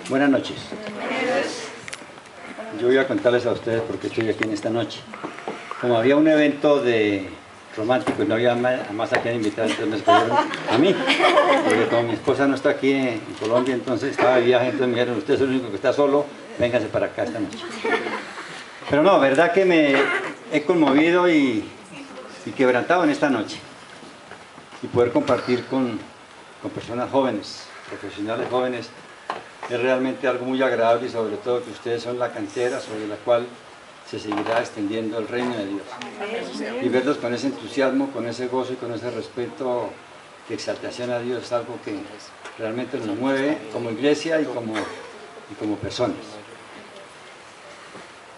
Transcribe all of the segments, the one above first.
Buenas noches. Yo voy a contarles a ustedes por qué estoy aquí en esta noche. Como había un evento romántico y no había más a quien invitar, entonces me escogieron a mí. Porque como mi esposa no está aquí en Colombia, entonces estaba de viaje, entonces me dijeron, usted es el único que está solo, véngase para acá esta noche. Pero no, verdad que me he conmovido y quebrantado en esta noche. Y poder compartir con personas jóvenes, profesionales jóvenes, es realmente algo muy agradable y sobre todo que ustedes son la cantera sobre la cual se seguirá extendiendo el reino de Dios. Y verlos con ese entusiasmo, con ese gozo y con ese respeto y exaltación a Dios es algo que realmente nos mueve como iglesia y como personas.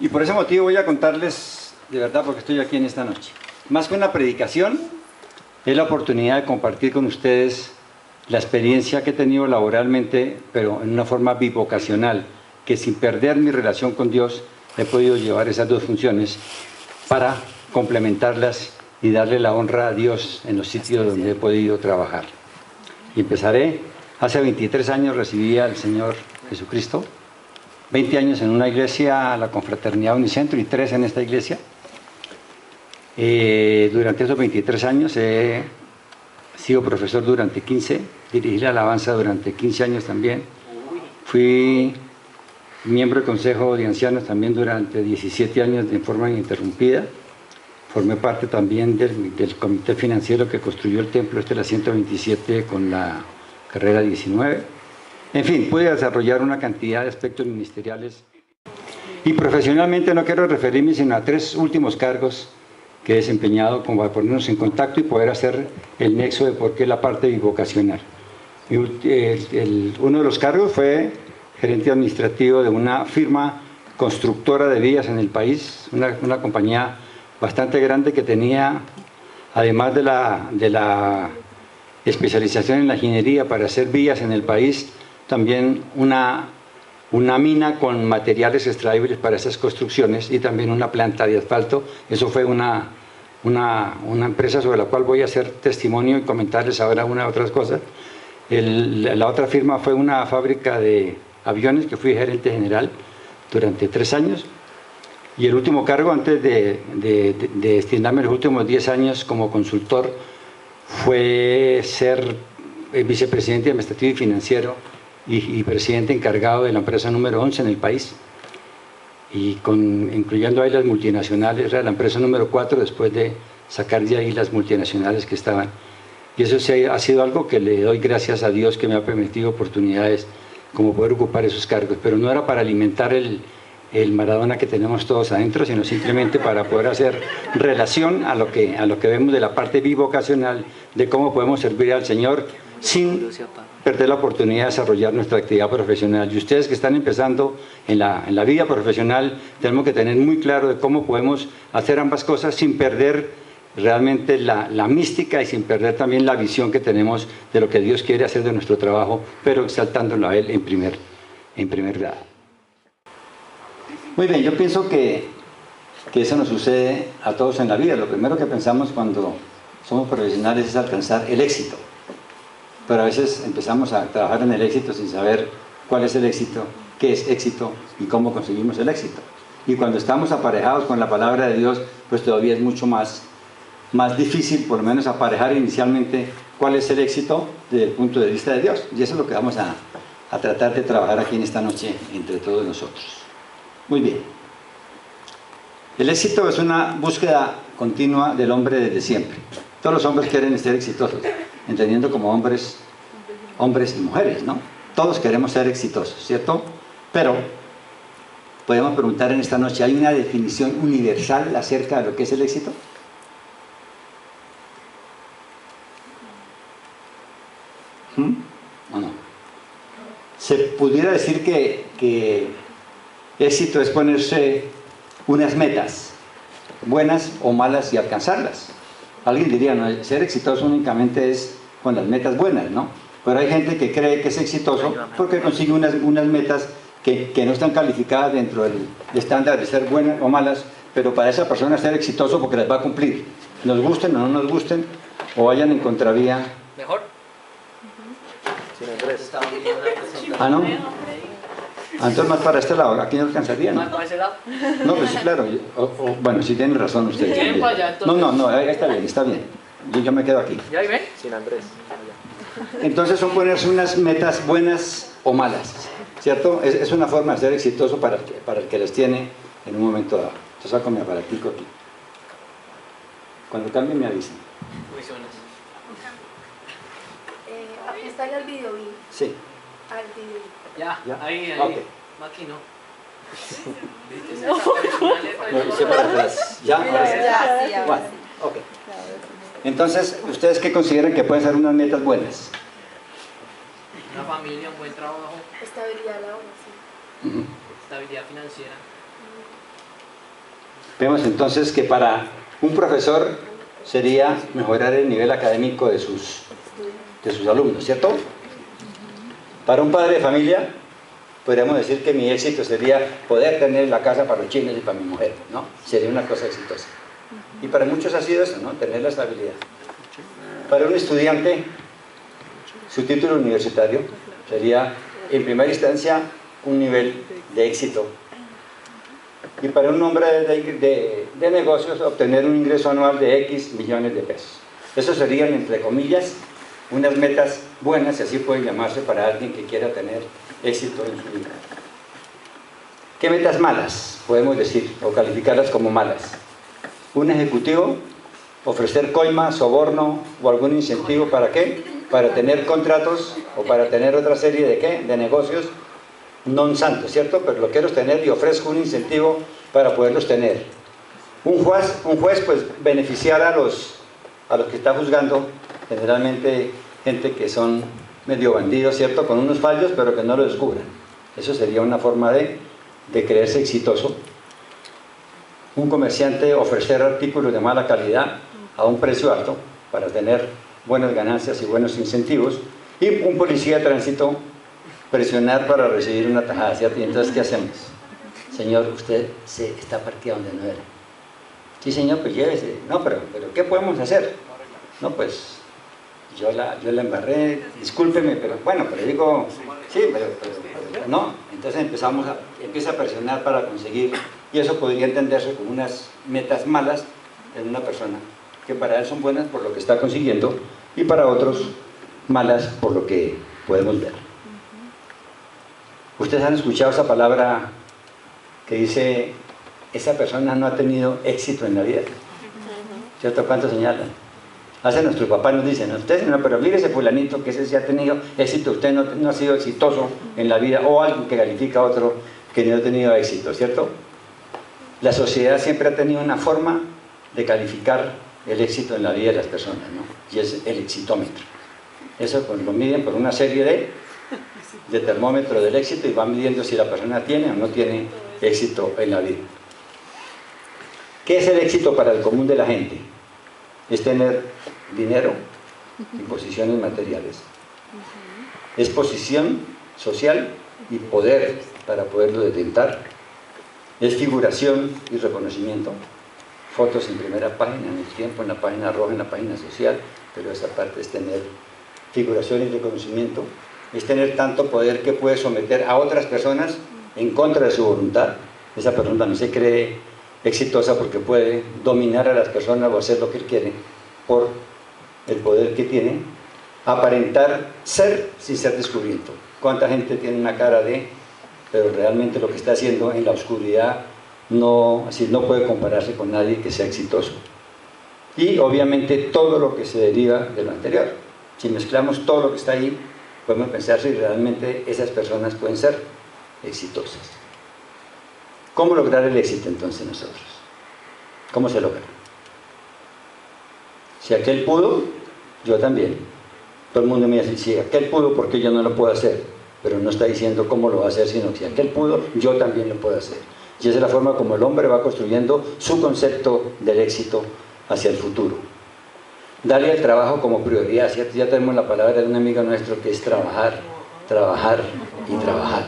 Y por ese motivo voy a contarles de verdad porque estoy aquí en esta noche. Más que una predicación, es la oportunidad de compartir con ustedes la experiencia que he tenido laboralmente, pero en una forma bivocacional, que sin perder mi relación con Dios, he podido llevar esas dos funciones para complementarlas y darle la honra a Dios en los sitios donde he podido trabajar. Y empezaré, hace 23 años recibí al Señor Jesucristo, 20 años en una iglesia, la Confraternidad Unicentro, y 3 en esta iglesia. Durante esos 23 años he sido profesor durante 15, dirigí la alabanza durante 15 años también. Fui miembro del Consejo de Ancianos también durante 17 años en forma ininterrumpida. Formé parte también del comité financiero que construyó el templo de la 127 con la carrera 19. En fin, pude desarrollar una cantidad de aspectos ministeriales. Y profesionalmente no quiero referirme sino a 3 últimos cargos que he desempeñado como para ponernos en contacto y poder hacer el nexo de por qué la parte bivocacional. Uno de los cargos fue gerente administrativo de una firma constructora de vías en el país, una compañía bastante grande que tenía, además de la especialización en la ingeniería para hacer vías en el país, también una mina con materiales extraíbles para esas construcciones y también una planta de asfalto. Eso fue una empresa sobre la cual voy a hacer testimonio y comentarles ahora una de otras cosas. La otra firma fue una fábrica de aviones que fui gerente general durante 3 años. Y el último cargo, antes de destinarme los últimos 10 años como consultor, fue ser vicepresidente administrativo y financiero y presidente encargado de la empresa número 11 en el país, y incluyendo ahí las multinacionales. Era la empresa número 4 después de sacar de ahí las multinacionales que estaban. Y eso sí ha sido algo que le doy gracias a Dios, que me ha permitido oportunidades como poder ocupar esos cargos, pero no era para alimentar el Maradona que tenemos todos adentro, sino simplemente para poder hacer relación a lo que vemos de la parte bivocacional, de cómo podemos servir al Señor sin perder la oportunidad de desarrollar nuestra actividad profesional. Y ustedes que están empezando en la vida profesional, tenemos que tener muy claro de cómo podemos hacer ambas cosas sin perder realmente la mística y sin perder también la visión que tenemos de lo que Dios quiere hacer de nuestro trabajo, pero exaltándolo a Él en primer grado. Muy bien, yo pienso que eso nos sucede a todos en la vida. Lo primero que pensamos cuando somos profesionales es alcanzar el éxito. Pero a veces empezamos a trabajar en el éxito sin saber cuál es el éxito, qué es éxito y cómo conseguimos el éxito. Y cuando estamos aparejados con la palabra de Dios, pues todavía es mucho más difícil, por lo menos aparejar inicialmente cuál es el éxito desde el punto de vista de Dios. Y eso es lo que vamos a tratar de trabajar aquí en esta noche entre todos nosotros. Muy bien. El éxito es una búsqueda continua del hombre desde siempre. Todos los hombres quieren ser exitosos, entendiendo como hombres y mujeres, ¿no? Todos queremos ser exitosos, ¿cierto? Pero podemos preguntar en esta noche, ¿hay una definición universal acerca de lo que es el éxito? ¿O no? Se pudiera decir que éxito es ponerse unas metas, buenas o malas, y alcanzarlas. Alguien diría, no, ser exitoso únicamente es con las metas buenas, ¿no? Pero hay gente que cree que es exitoso porque consigue unas metas que no están calificadas dentro del estándar de ser buenas o malas, pero para esa persona ser exitoso porque las va a cumplir. Nos gusten o no nos gusten, o vayan en contravía. ¿Mejor? ¿Ah, no? Entonces más para este lado, aquí no alcanzaría, ¿no? ¿Más para ese lado? No, pues sí, claro. Bueno, sí tienen razón ustedes. ¿Quieren para allá, entonces? No, está bien, está bien. Yo me quedo aquí. ¿Ya ahí ven? Sin Andrés. Entonces son ponerse unas metas buenas o malas, ¿cierto? Es una forma de ser exitoso para el que las tiene en un momento dado. Entonces saco mi aparatico aquí. Cuando cambie me avisen. Visiones. Aquí está en el video. Sí. Al video. Ya, ¿Ya? ahí. Ok. Aquí no. Lo hice para atrás. ¿Ya? Ahora sí. Ya, sí, ahora Bueno, sí. ok. Entonces, ¿ustedes qué consideran que pueden ser unas metas buenas? Una familia, un buen trabajo, Estabilidad laboral, sí. Ujú. estabilidad financiera. Vemos entonces que para un profesor sería mejorar el nivel académico de sus alumnos, ¿cierto? Para un padre de familia, podríamos decir que mi éxito sería poder tener la casa para los chinos y para mi mujer, ¿no? Sería una cosa exitosa. Y para muchos ha sido eso, ¿no? Tener la estabilidad. Para un estudiante, su título universitario sería, en primera instancia, un nivel de éxito. Y para un hombre de negocios, obtener un ingreso anual de X millones de pesos. Eso serían, entre comillas, unas metas buenas, y así pueden llamarse para alguien que quiera tener éxito en su vida. ¿Qué metas malas podemos decir o calificarlas como malas? Un ejecutivo, ofrecer coima, soborno o algún incentivo, ¿para qué? Para tener contratos o para tener otra serie de ¿qué? De negocios non santos, ¿cierto? Pero lo quiero tener y ofrezco un incentivo para poderlos tener. Un juez pues beneficiar a los que está juzgando, generalmente gente que son medio bandidos, ¿cierto? Con unos fallos, pero que no lo descubran. Eso sería una forma de creerse exitoso. Un comerciante ofrecer artículos de mala calidad a un precio alto para tener buenas ganancias y buenos incentivos. Y un policía de tránsito presionar para recibir una tajada, ¿cierto? Y entonces, ¿qué hacemos? Señor, usted se está parqueado donde no era. Sí, señor, pues llévese. No, pero ¿qué podemos hacer? No, pues yo la embarré, discúlpeme, pero bueno, pero digo, sí, pero no. Entonces empieza a presionar para conseguir, y eso podría entenderse como unas metas malas en una persona, que para él son buenas por lo que está consiguiendo, y para otros malas por lo que podemos ver. Ustedes han escuchado esa palabra que dice, esa persona no ha tenido éxito en la vida, ¿cierto? ¿Cuánto señalan? Hace nuestro papá nos dice, no, usted no, pero mire ese fulanito que ese sí ha tenido éxito, usted no ha sido exitoso en la vida, o alguien que califica a otro que no ha tenido éxito, ¿cierto? La sociedad siempre ha tenido una forma de calificar el éxito en la vida de las personas, ¿no? Y es el exitómetro. Eso pues, lo miden por una serie de termómetros del éxito y van midiendo si la persona tiene o no tiene éxito en la vida. ¿Qué es el éxito para el común de la gente? Es tener dinero y posiciones materiales. Es posición social y poder para poderlo detentar. Es figuración y reconocimiento. Fotos en primera página, en el tiempo, en la página roja, en la página social, pero esa parte es tener figuración y reconocimiento. Es tener tanto poder que puede someter a otras personas en contra de su voluntad. Esa persona también se cree exitosa porque puede dominar a las personas o hacer lo que él quiere por el poder que tiene. Aparentar ser sin ser descubierto. ¿Cuánta gente tiene una cara de, pero realmente lo que está haciendo en la oscuridad no puede compararse con nadie que sea exitoso? Y obviamente todo lo que se deriva de lo anterior. Si mezclamos todo lo que está ahí, podemos pensar si realmente esas personas pueden ser exitosas. ¿Cómo lograr el éxito entonces nosotros? ¿Cómo se logra? Si aquel pudo, yo también. Todo el mundo me dice, si aquel pudo, ¿por qué yo no lo puedo hacer? Pero no está diciendo cómo lo va a hacer, sino que si aquel pudo, yo también lo puedo hacer. Y esa es la forma como el hombre va construyendo su concepto del éxito hacia el futuro. Darle al trabajo como prioridad, ¿cierto? Ya tenemos la palabra de un amigo nuestro que es trabajar, trabajar y trabajar,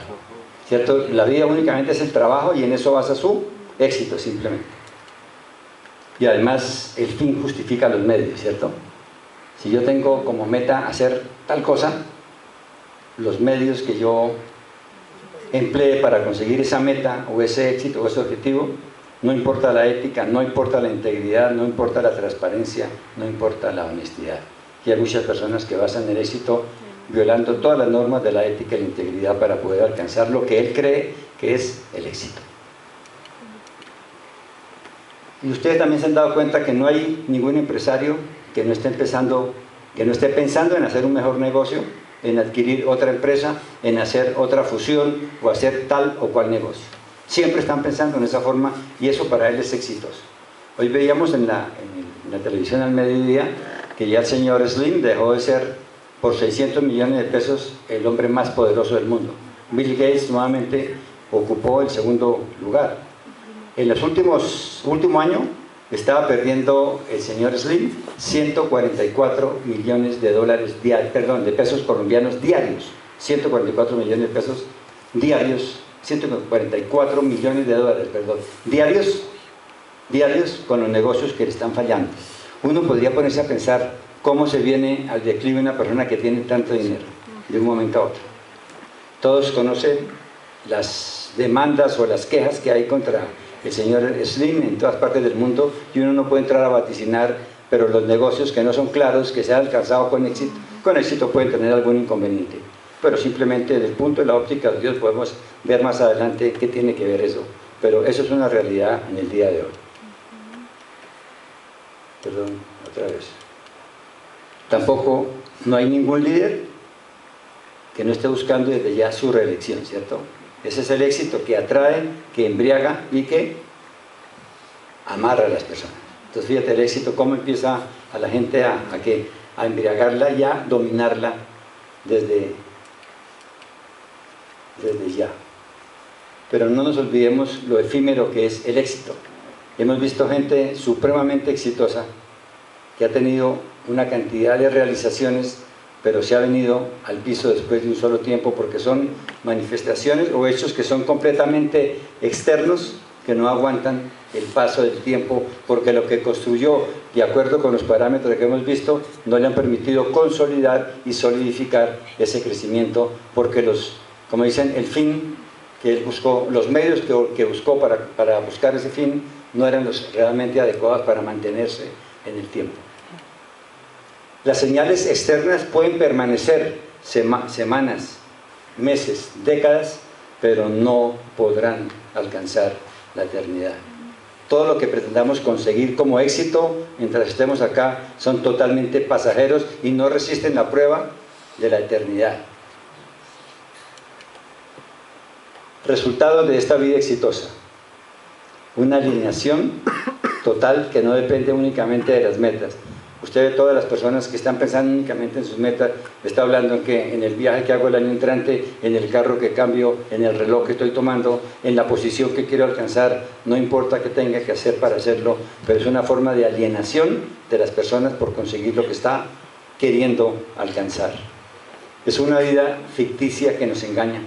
¿cierto? La vida únicamente es el trabajo y en eso basa su éxito simplemente. Y además el fin justifica los medios, ¿cierto? Si yo tengo como meta hacer tal cosa, los medios que yo emplee para conseguir esa meta o ese éxito o ese objetivo, no importa la ética, no importa la integridad, no importa la transparencia, no importa la honestidad. Y hay muchas personas que basan el éxito violando todas las normas de la ética y la integridad para poder alcanzar lo que él cree que es el éxito. Y ustedes también se han dado cuenta que no hay ningún empresario que no esté pensando en hacer un mejor negocio, en adquirir otra empresa, en hacer otra fusión o hacer tal o cual negocio. Siempre están pensando en esa forma y eso para él es exitoso. Hoy veíamos en la televisión al mediodía que ya el señor Slim dejó de ser por 600 millones de pesos el hombre más poderoso del mundo. Bill Gates nuevamente ocupó el segundo lugar. En los último año estaba perdiendo el señor Slim 144 millones de pesos colombianos diarios. 144 millones de pesos diarios, 144 millones de dólares, perdón, diarios con los negocios que le están fallando. Uno podría ponerse a pensar cómo se viene al declive una persona que tiene tanto dinero de un momento a otro. Todos conocen las demandas o las quejas que hay contra el señor Slim en todas partes del mundo y uno no puede entrar a vaticinar, pero los negocios que no son claros, que se han alcanzado con éxito pueden tener algún inconveniente. Pero simplemente desde el punto de la óptica de Dios podemos ver más adelante qué tiene que ver eso. Pero eso es una realidad en el día de hoy. Perdón, otra vez. Tampoco no hay ningún líder que no esté buscando desde ya su reelección, ¿cierto? Ese es el éxito que atrae, que embriaga y que amarra a las personas. Entonces fíjate el éxito, cómo empieza a la gente a embriagarla y a dominarla desde ya. Pero no nos olvidemos lo efímero que es el éxito. Hemos visto gente supremamente exitosa que ha tenido una cantidad de realizaciones, pero se ha venido al piso después de un solo tiempo porque son manifestaciones o hechos que son completamente externos, que no aguantan el paso del tiempo, porque lo que construyó, de acuerdo con los parámetros que hemos visto, no le han permitido consolidar y solidificar ese crecimiento, porque como dicen, el fin que él buscó, los medios que buscó para buscar ese fin, no eran los realmente adecuados para mantenerse en el tiempo. Las señales externas pueden permanecer semanas, meses, décadas, pero no podrán alcanzar la eternidad. Todo lo que pretendamos conseguir como éxito mientras estemos acá son totalmente pasajeros y no resisten la prueba de la eternidad. Resultados de esta vida exitosa: una alineación total que no depende únicamente de las metas. Usted ve todas las personas que están pensando únicamente en sus metas, está hablando en el viaje que hago el año entrante, en el carro que cambio, en el reloj que estoy tomando, en la posición que quiero alcanzar, no importa qué tenga que hacer para hacerlo, pero es una forma de alienación de las personas por conseguir lo que está queriendo alcanzar. Es una vida ficticia que nos engaña,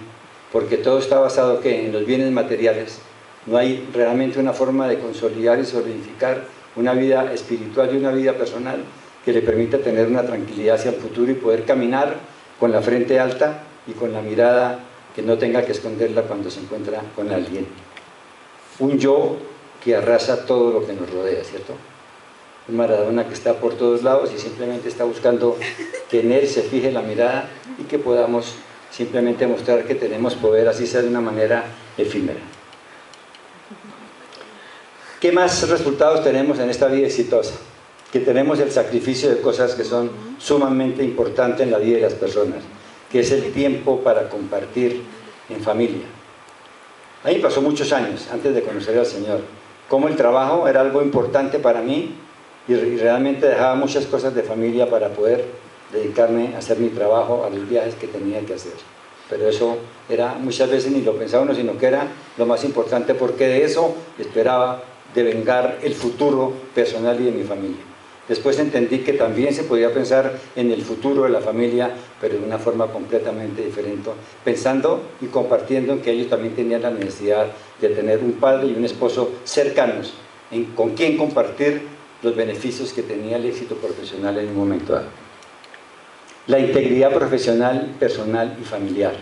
porque todo está basado en los bienes materiales. No hay realmente una forma de consolidar y solidificar una vida espiritual y una vida personal que le permita tener una tranquilidad hacia el futuro y poder caminar con la frente alta y con la mirada que no tenga que esconderla cuando se encuentra con alguien. Un yo que arrasa todo lo que nos rodea, ¿cierto? Un Maradona que está por todos lados y simplemente está buscando que en él se fije la mirada y que podamos simplemente mostrar que tenemos poder, así sea de una manera efímera. ¿Qué más resultados tenemos en esta vida exitosa? Que tenemos el sacrificio de cosas que son sumamente importantes en la vida de las personas, que es el tiempo para compartir en familia. A mí me pasó muchos años antes de conocer al Señor, cómo el trabajo era algo importante para mí y realmente dejaba muchas cosas de familia para poder dedicarme a hacer mi trabajo, a los viajes que tenía que hacer. Pero eso era muchas veces ni lo pensaba uno, sino que era lo más importante, porque de eso esperaba devengar el futuro personal y de mi familia. Después entendí que también se podía pensar en el futuro de la familia, pero de una forma completamente diferente, pensando y compartiendo en que ellos también tenían la necesidad de tener un padre y un esposo cercanos, con quien compartir los beneficios que tenía el éxito profesional en un momento dado. La integridad profesional, personal y familiar.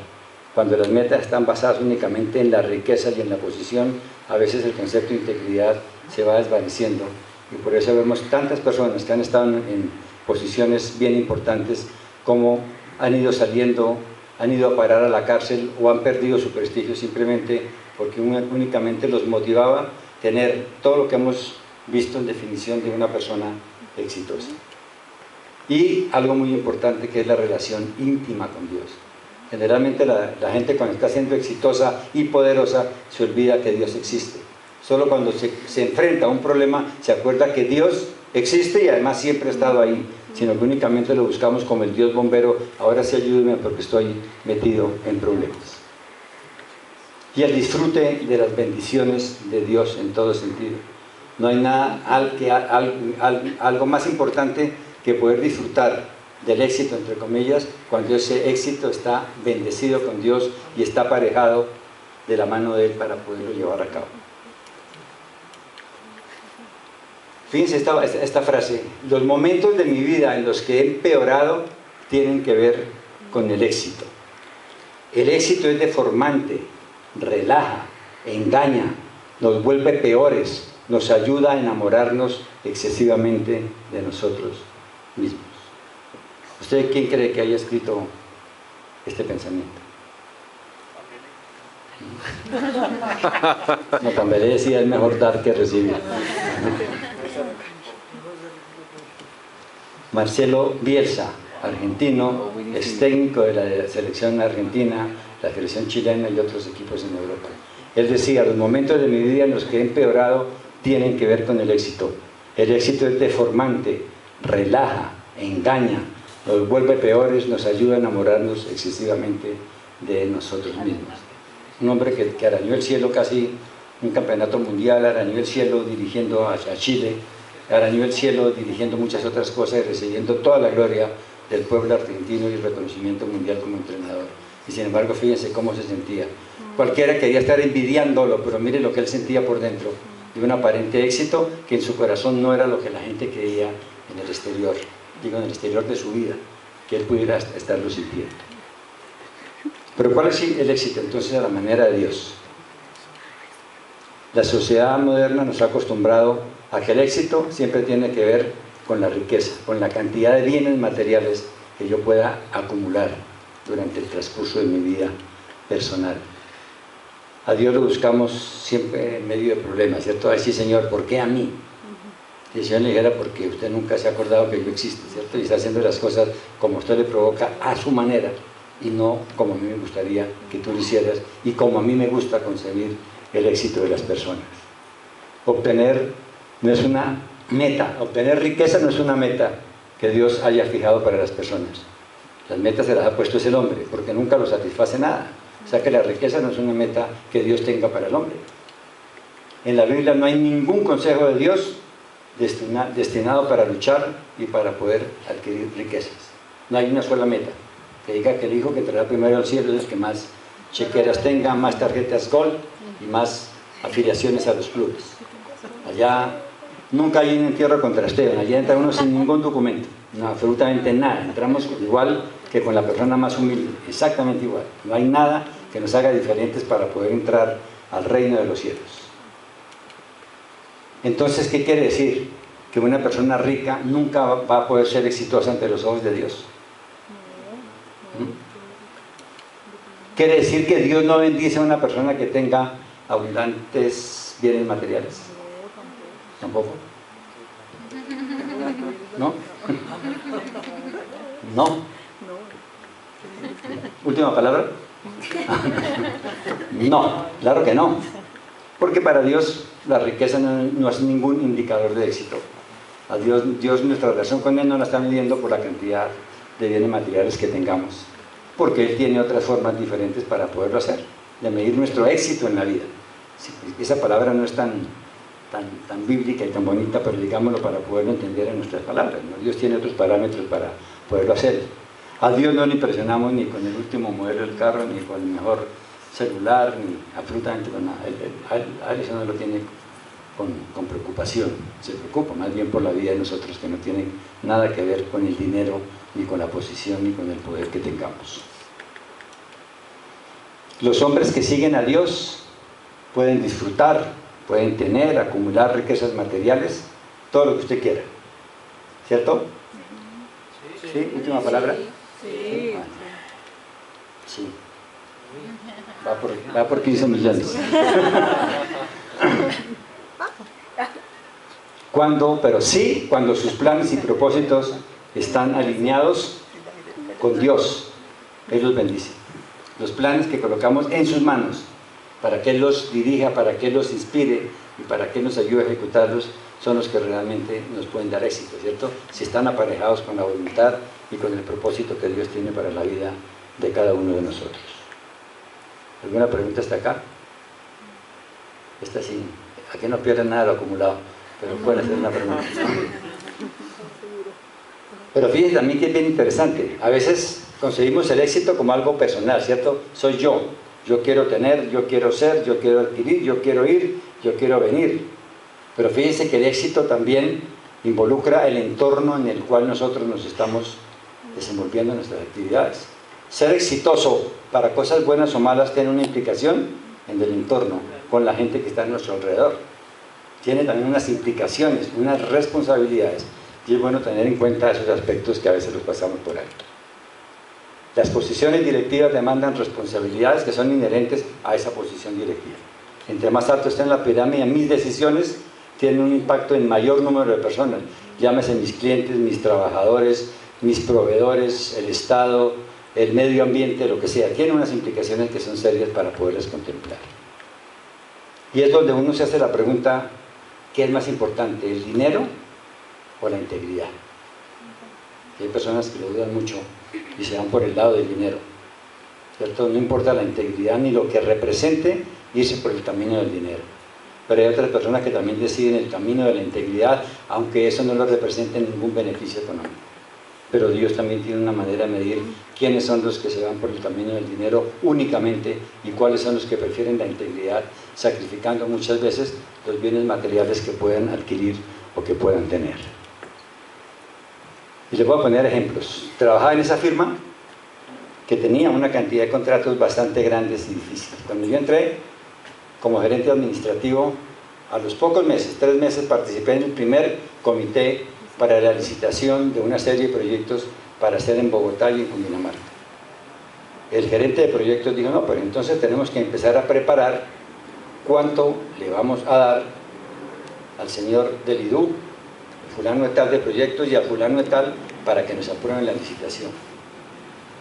Cuando las metas están basadas únicamente en la riqueza y en la posición, a veces el concepto de integridad se va desvaneciendo, y por eso vemos tantas personas que han estado en posiciones bien importantes como han ido saliendo, han ido a parar a la cárcel o han perdido su prestigio simplemente porque únicamente los motivaba tener todo lo que hemos visto en definición de una persona exitosa. Y algo muy importante, que es la relación íntima con Dios. Generalmente la gente, cuando está siendo exitosa y poderosa, se olvida que Dios existe. Solo cuando se enfrenta a un problema se acuerda que Dios existe y además siempre ha estado ahí, sino que únicamente lo buscamos como el Dios bombero. Ahora sí, ayúdeme porque estoy metido en problemas. Y el disfrute de las bendiciones de Dios en todo sentido. No hay nada, algo más importante que poder disfrutar del éxito, entre comillas, cuando ese éxito está bendecido con Dios y está aparejado de la mano de Él para poderlo llevar a cabo. Fíjense esta frase: los momentos de mi vida en los que he empeorado tienen que ver con el éxito. El éxito es deformante, relaja, engaña, nos vuelve peores, nos ayuda a enamorarnos excesivamente de nosotros mismos. ¿Usted quién cree que haya escrito este pensamiento? No, Tambelé decía: es mejor dar que recibir. Marcelo Bielsa, argentino, es técnico de la selección argentina, la selección chilena y otros equipos en Europa. Él decía: los momentos de mi vida en los que he empeorado tienen que ver con el éxito. El éxito es deformante, relaja, engaña, nos vuelve peores, nos ayuda a enamorarnos excesivamente de nosotros mismos. Un hombre que arañó el cielo, casi un campeonato mundial, arañó el cielo dirigiendo a Chile, arañó el cielo dirigiendo muchas otras cosas y recibiendo toda la gloria del pueblo argentino y el reconocimiento mundial como entrenador. Y sin embargo, fíjense cómo se sentía. Cualquiera quería estar envidiándolo, pero mire lo que él sentía por dentro, de un aparente éxito que en su corazón no era lo que la gente creía en el exterior, digo, en el exterior de su vida, que él pudiera estarlo sintiendo. Pero ¿cuál es el éxito entonces a la manera de Dios? La sociedad moderna nos ha acostumbrado a que el éxito siempre tiene que ver con la riqueza, con la cantidad de bienes materiales que yo pueda acumular durante el transcurso de mi vida personal. A Dios lo buscamos siempre en medio de problemas, ¿cierto? Ay, sí, Señor, ¿por qué a mí? Y el Señor le dijera: porque usted nunca se ha acordado que yo existo, ¿cierto? Y está haciendo las cosas como usted le provoca, a su manera, y no como a mí me gustaría que tú lo hicieras, y como a mí me gusta concebir el éxito de las personas. Obtener no es una meta, obtener riqueza no es una meta que Dios haya fijado para las personas. Las metas se las ha puesto es el hombre, porque nunca lo satisface nada. O sea que la riqueza no es una meta que Dios tenga para el hombre. En la Biblia no hay ningún consejo de Dios destinado para luchar y para poder adquirir riquezas. No hay una sola meta que diga que el hijo que entrará primero al cielo es el que más chequeras tenga, más tarjetas Gold y más afiliaciones a los clubes. Allá nunca hay un entierro con trasteo, allá entra uno sin ningún documento, no, absolutamente nada. Entramos igual que con la persona más humilde, exactamente igual. No hay nada que nos haga diferentes para poder entrar al reino de los cielos. Entonces, ¿qué quiere decir? Que una persona rica nunca va a poder ser exitosa ante los ojos de Dios. ¿Quiere decir que Dios no bendice a una persona que tenga abundantes bienes materiales? ¿Tampoco? ¿No? ¿No? ¿Última palabra? No, claro que no. Porque para Dios la riqueza no es ningún indicador de éxito. A Dios, nuestra relación con Él no la está midiendo por la cantidad de bienes materiales que tengamos, porque Él tiene otras formas diferentes para poderlo hacer, de medir nuestro éxito en la vida. Esa palabra no es tan bíblica y tan bonita, pero digámoslo para poderlo entender en nuestras palabras, ¿no? Dios tiene otros parámetros para poderlo hacer. A Dios no le impresionamos ni con el último modelo del carro, ni con el mejor celular, ni absolutamente con nada. A Él eso no lo tiene con preocupación, se preocupa más bien por la vida de nosotros, que no tiene nada que ver con el dinero, ni con la posición, ni con el poder que tengamos. Los hombres que siguen a Dios pueden disfrutar, pueden tener, acumular riquezas materiales, todo lo que usted quiera. ¿Cierto? ¿Sí? ¿Última palabra? Sí. Sí. Va por 15 millones. Pero sí cuando sus planes y propósitos están alineados con Dios. Él los bendice. Los planes que colocamos en sus manos, para que Él los dirija, para que Él los inspire y para que Él nos ayude a ejecutarlos, son los que realmente nos pueden dar éxito, ¿cierto? Si están aparejados con la voluntad y con el propósito que Dios tiene para la vida de cada uno de nosotros. ¿Alguna pregunta hasta acá? Esta sí. Aquí no pierden nada de lo acumulado, pero pueden hacer una pregunta. Pero fíjense también que es bien interesante. A veces concebimos el éxito como algo personal, ¿cierto? Soy yo. Yo quiero tener, yo quiero ser, yo quiero adquirir, yo quiero ir, yo quiero venir. Pero fíjense que el éxito también involucra el entorno en el cual nosotros nos estamos desenvolviendo en nuestras actividades. Ser exitoso para cosas buenas o malas tiene una implicación en el entorno, con la gente que está a nuestro alrededor. Tiene también unas implicaciones, unas responsabilidades. Y es bueno tener en cuenta esos aspectos que a veces los pasamos por alto. Las posiciones directivas demandan responsabilidades que son inherentes a esa posición directiva. Entre más alto esté en la pirámide, mis decisiones tienen un impacto en mayor número de personas. Llámese mis clientes, mis trabajadores, mis proveedores, el Estado, el medio ambiente, lo que sea. Tiene unas implicaciones que son serias para poderlas contemplar. Y es donde uno se hace la pregunta, ¿qué es más importante, el dinero o la integridad? Hay personas que lo dudan mucho y se van por el lado del dinero, ¿cierto? No importa la integridad ni lo que represente irse por el camino del dinero. Pero hay otras personas que también deciden el camino de la integridad, aunque eso no les represente ningún beneficio económico. Pero Dios también tiene una manera de medir quiénes son los que se van por el camino del dinero únicamente y cuáles son los que prefieren la integridad, sacrificando muchas veces los bienes materiales que puedan adquirir o que puedan tener. Y les voy a poner ejemplos. Trabajaba en esa firma que tenía una cantidad de contratos bastante grandes y difíciles. Cuando yo entré como gerente administrativo, a los pocos meses, 3 meses, participé en el primer comité para la licitación de una serie de proyectos para hacer en Bogotá y en Cundinamarca. El gerente de proyectos dijo, no, pero entonces tenemos que empezar a preparar cuánto le vamos a dar al señor del IDU, fulano de tal de proyectos y a fulano de tal para que nos aprueben la licitación.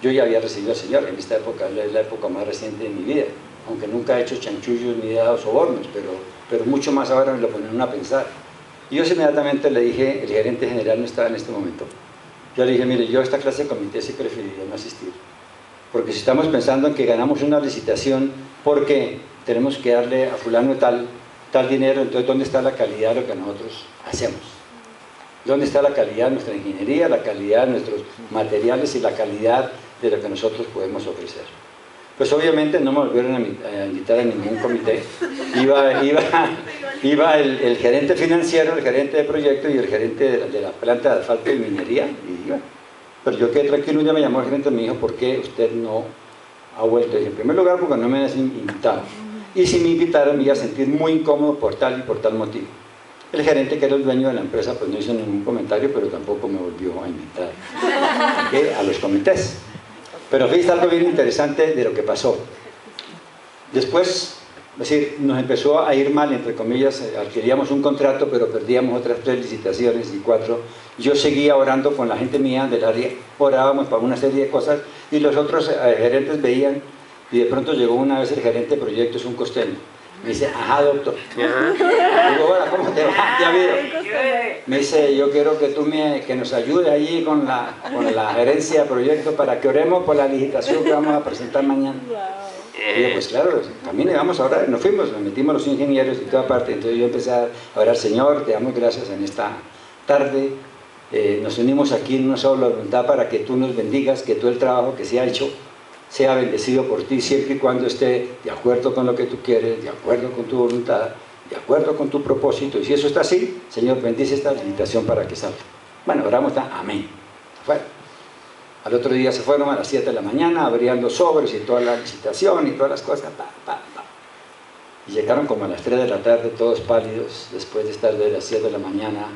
Yo ya había recibido al señor, en esta época es la época más reciente de mi vida, aunque nunca he hecho chanchullos ni he dado sobornos, pero mucho más ahora me lo ponen a pensar. Y yo inmediatamente le dije, el gerente general no estaba en este momento, yo le dije, mire, yo a esta clase de comité sí preferiría no asistir, porque si estamos pensando en que ganamos una licitación porque tenemos que darle a fulano de tal dinero, entonces ¿dónde está la calidad de lo que nosotros hacemos? ¿Dónde está la calidad de nuestra ingeniería, la calidad de nuestros materiales y la calidad de lo que nosotros podemos ofrecer? Pues obviamente no me volvieron a invitar a ningún comité. Iba el gerente financiero, el gerente de proyecto y el gerente de la planta de asfalto y minería. Y iba. Pero yo quedé tranquilo, un día me llamó el gerente y me dijo, ¿por qué usted no ha vuelto? Y dije, en primer lugar, porque no me han invitado. Y si me invitaron, me iba a sentir muy incómodo por tal y por tal motivo. El gerente, que era el dueño de la empresa, pues no hizo ningún comentario, pero tampoco me volvió a invitar a los comités. Pero fíjate algo bien interesante de lo que pasó. Después, es decir, nos empezó a ir mal, entre comillas, adquiríamos un contrato, pero perdíamos otras 3 licitaciones y 4. Yo seguía orando con la gente mía del área, orábamos para una serie de cosas, y los otros gerentes veían, y de pronto llegó una vez el gerente de proyectos, un costeño. Me dice, ajá, doctor. Digo, hola, ¿cómo te va? ¿Te ha habido? Me dice, yo quiero que nos ayude allí con la gerencia de proyectos para que oremos por la licitación que vamos a presentar mañana. Y yo, pues claro, camine, vamos a orar. Nos fuimos, nos metimos los ingenieros y toda parte. Entonces yo empecé a orar, Señor, te damos gracias en esta tarde. Nos unimos aquí en una sola voluntad para que tú nos bendigas, que todo el trabajo que se ha hecho sea bendecido por ti, siempre y cuando esté de acuerdo con lo que tú quieres, de acuerdo con tu voluntad, de acuerdo con tu propósito. Y si eso está así, Señor, bendice esta licitación para que salga. Bueno, oramos, amén. Bueno, Al otro día se fueron a las 7 de la mañana, abrían los sobres y toda la licitación y todas las cosas, y llegaron como a las 3 de la tarde, todos pálidos, después de estar de las 7 de la mañana,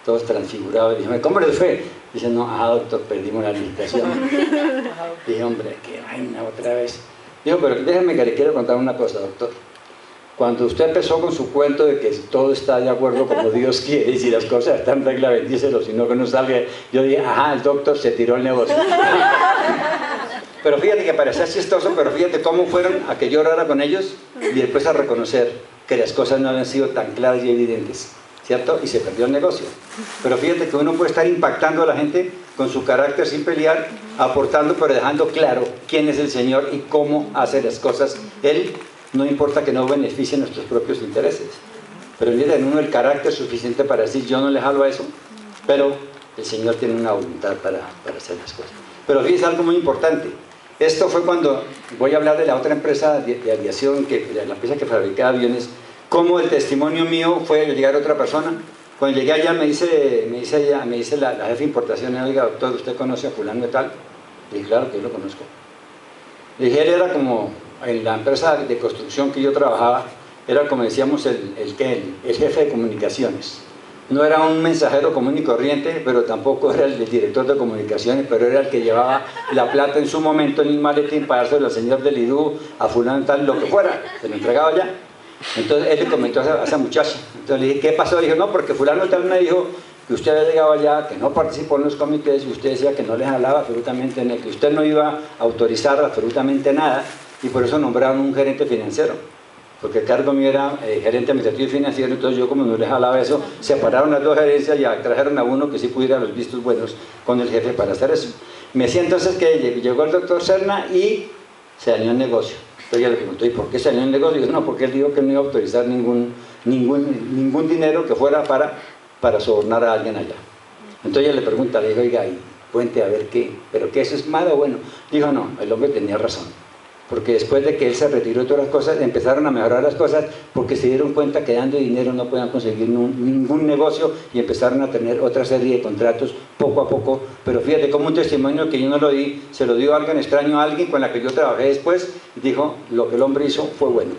todos transfigurados. Y dije, ¿cómo les fue? Dice, no, doctor, perdimos la licitación. Dije, hombre, qué vaina otra vez. Dijo, pero déjeme que le quiero contar una cosa, doctor. Cuando usted empezó con su cuento de que todo está de acuerdo como Dios quiere, y si las cosas están en regla, bendícelo, si no que no salga, yo dije, ajá, el doctor se tiró el negocio. Pero fíjate que parecía chistoso, pero fíjate cómo fueron a que yo orara con ellos y después a reconocer que las cosas no habían sido tan claras y evidentes, ¿cierto? Y se perdió el negocio. Pero fíjate que uno puede estar impactando a la gente con su carácter sin pelear, aportando, pero dejando claro quién es el Señor y cómo hace las cosas. Él no importa que no beneficie nuestros propios intereses, pero mira en uno el carácter suficiente para decir, yo no le jalo a eso, pero el Señor tiene una voluntad para hacer las cosas. Pero fíjense algo muy importante. Esto fue cuando, voy a hablar de la otra empresa de aviación, la empresa que fabricaba aviones, cómo el testimonio mío fue llegar a otra persona. Cuando llegué allá me dice la jefe de importación, oiga, doctor, ¿usted conoce a fulano de tal? Le dije, claro que yo lo conozco. Le dije, él era como, en la empresa de construcción que yo trabajaba, era como decíamos el jefe de comunicaciones. No era un mensajero común y corriente, pero tampoco era el director de comunicaciones, pero era el que llevaba la plata en su momento en un maletín para dárselo al señor del IDU, a fulano tal, lo que fuera, se lo entregaba ya. Entonces él le comentó a esa muchacha, entonces le dije, ¿qué pasó? Le dije, no, porque fulano tal me dijo que usted había llegado allá, que no participó en los comités, y usted decía que no les hablaba absolutamente nada, que usted no iba a autorizar absolutamente nada, y por eso nombraron un gerente financiero. Porque el cargo mío era gerente administrativo y financiero, entonces yo como no les jalaba eso, separaron las dos gerencias y trajeron a uno que sí pudiera los vistos buenos con el jefe para hacer eso. Me decía entonces que llegó el doctor Serna y se dañó el negocio. Entonces yo le pregunté, ¿y por qué se dañó el negocio? Y dijo, no, porque él dijo que no iba a autorizar ningún dinero que fuera para sobornar a alguien allá. Entonces ella le pregunta, le dijo, oiga, y cuente a ver qué, pero que eso es malo o bueno. Dijo, no, el hombre tenía razón. Porque después de que él se retiró de todas las cosas, empezaron a mejorar las cosas porque se dieron cuenta que dando dinero no podían conseguir ningún negocio y empezaron a tener otra serie de contratos poco a poco. Pero fíjate como un testimonio que yo no lo di, se lo dio alguien extraño a alguien con la que yo trabajé después y dijo, lo que el hombre hizo fue bueno.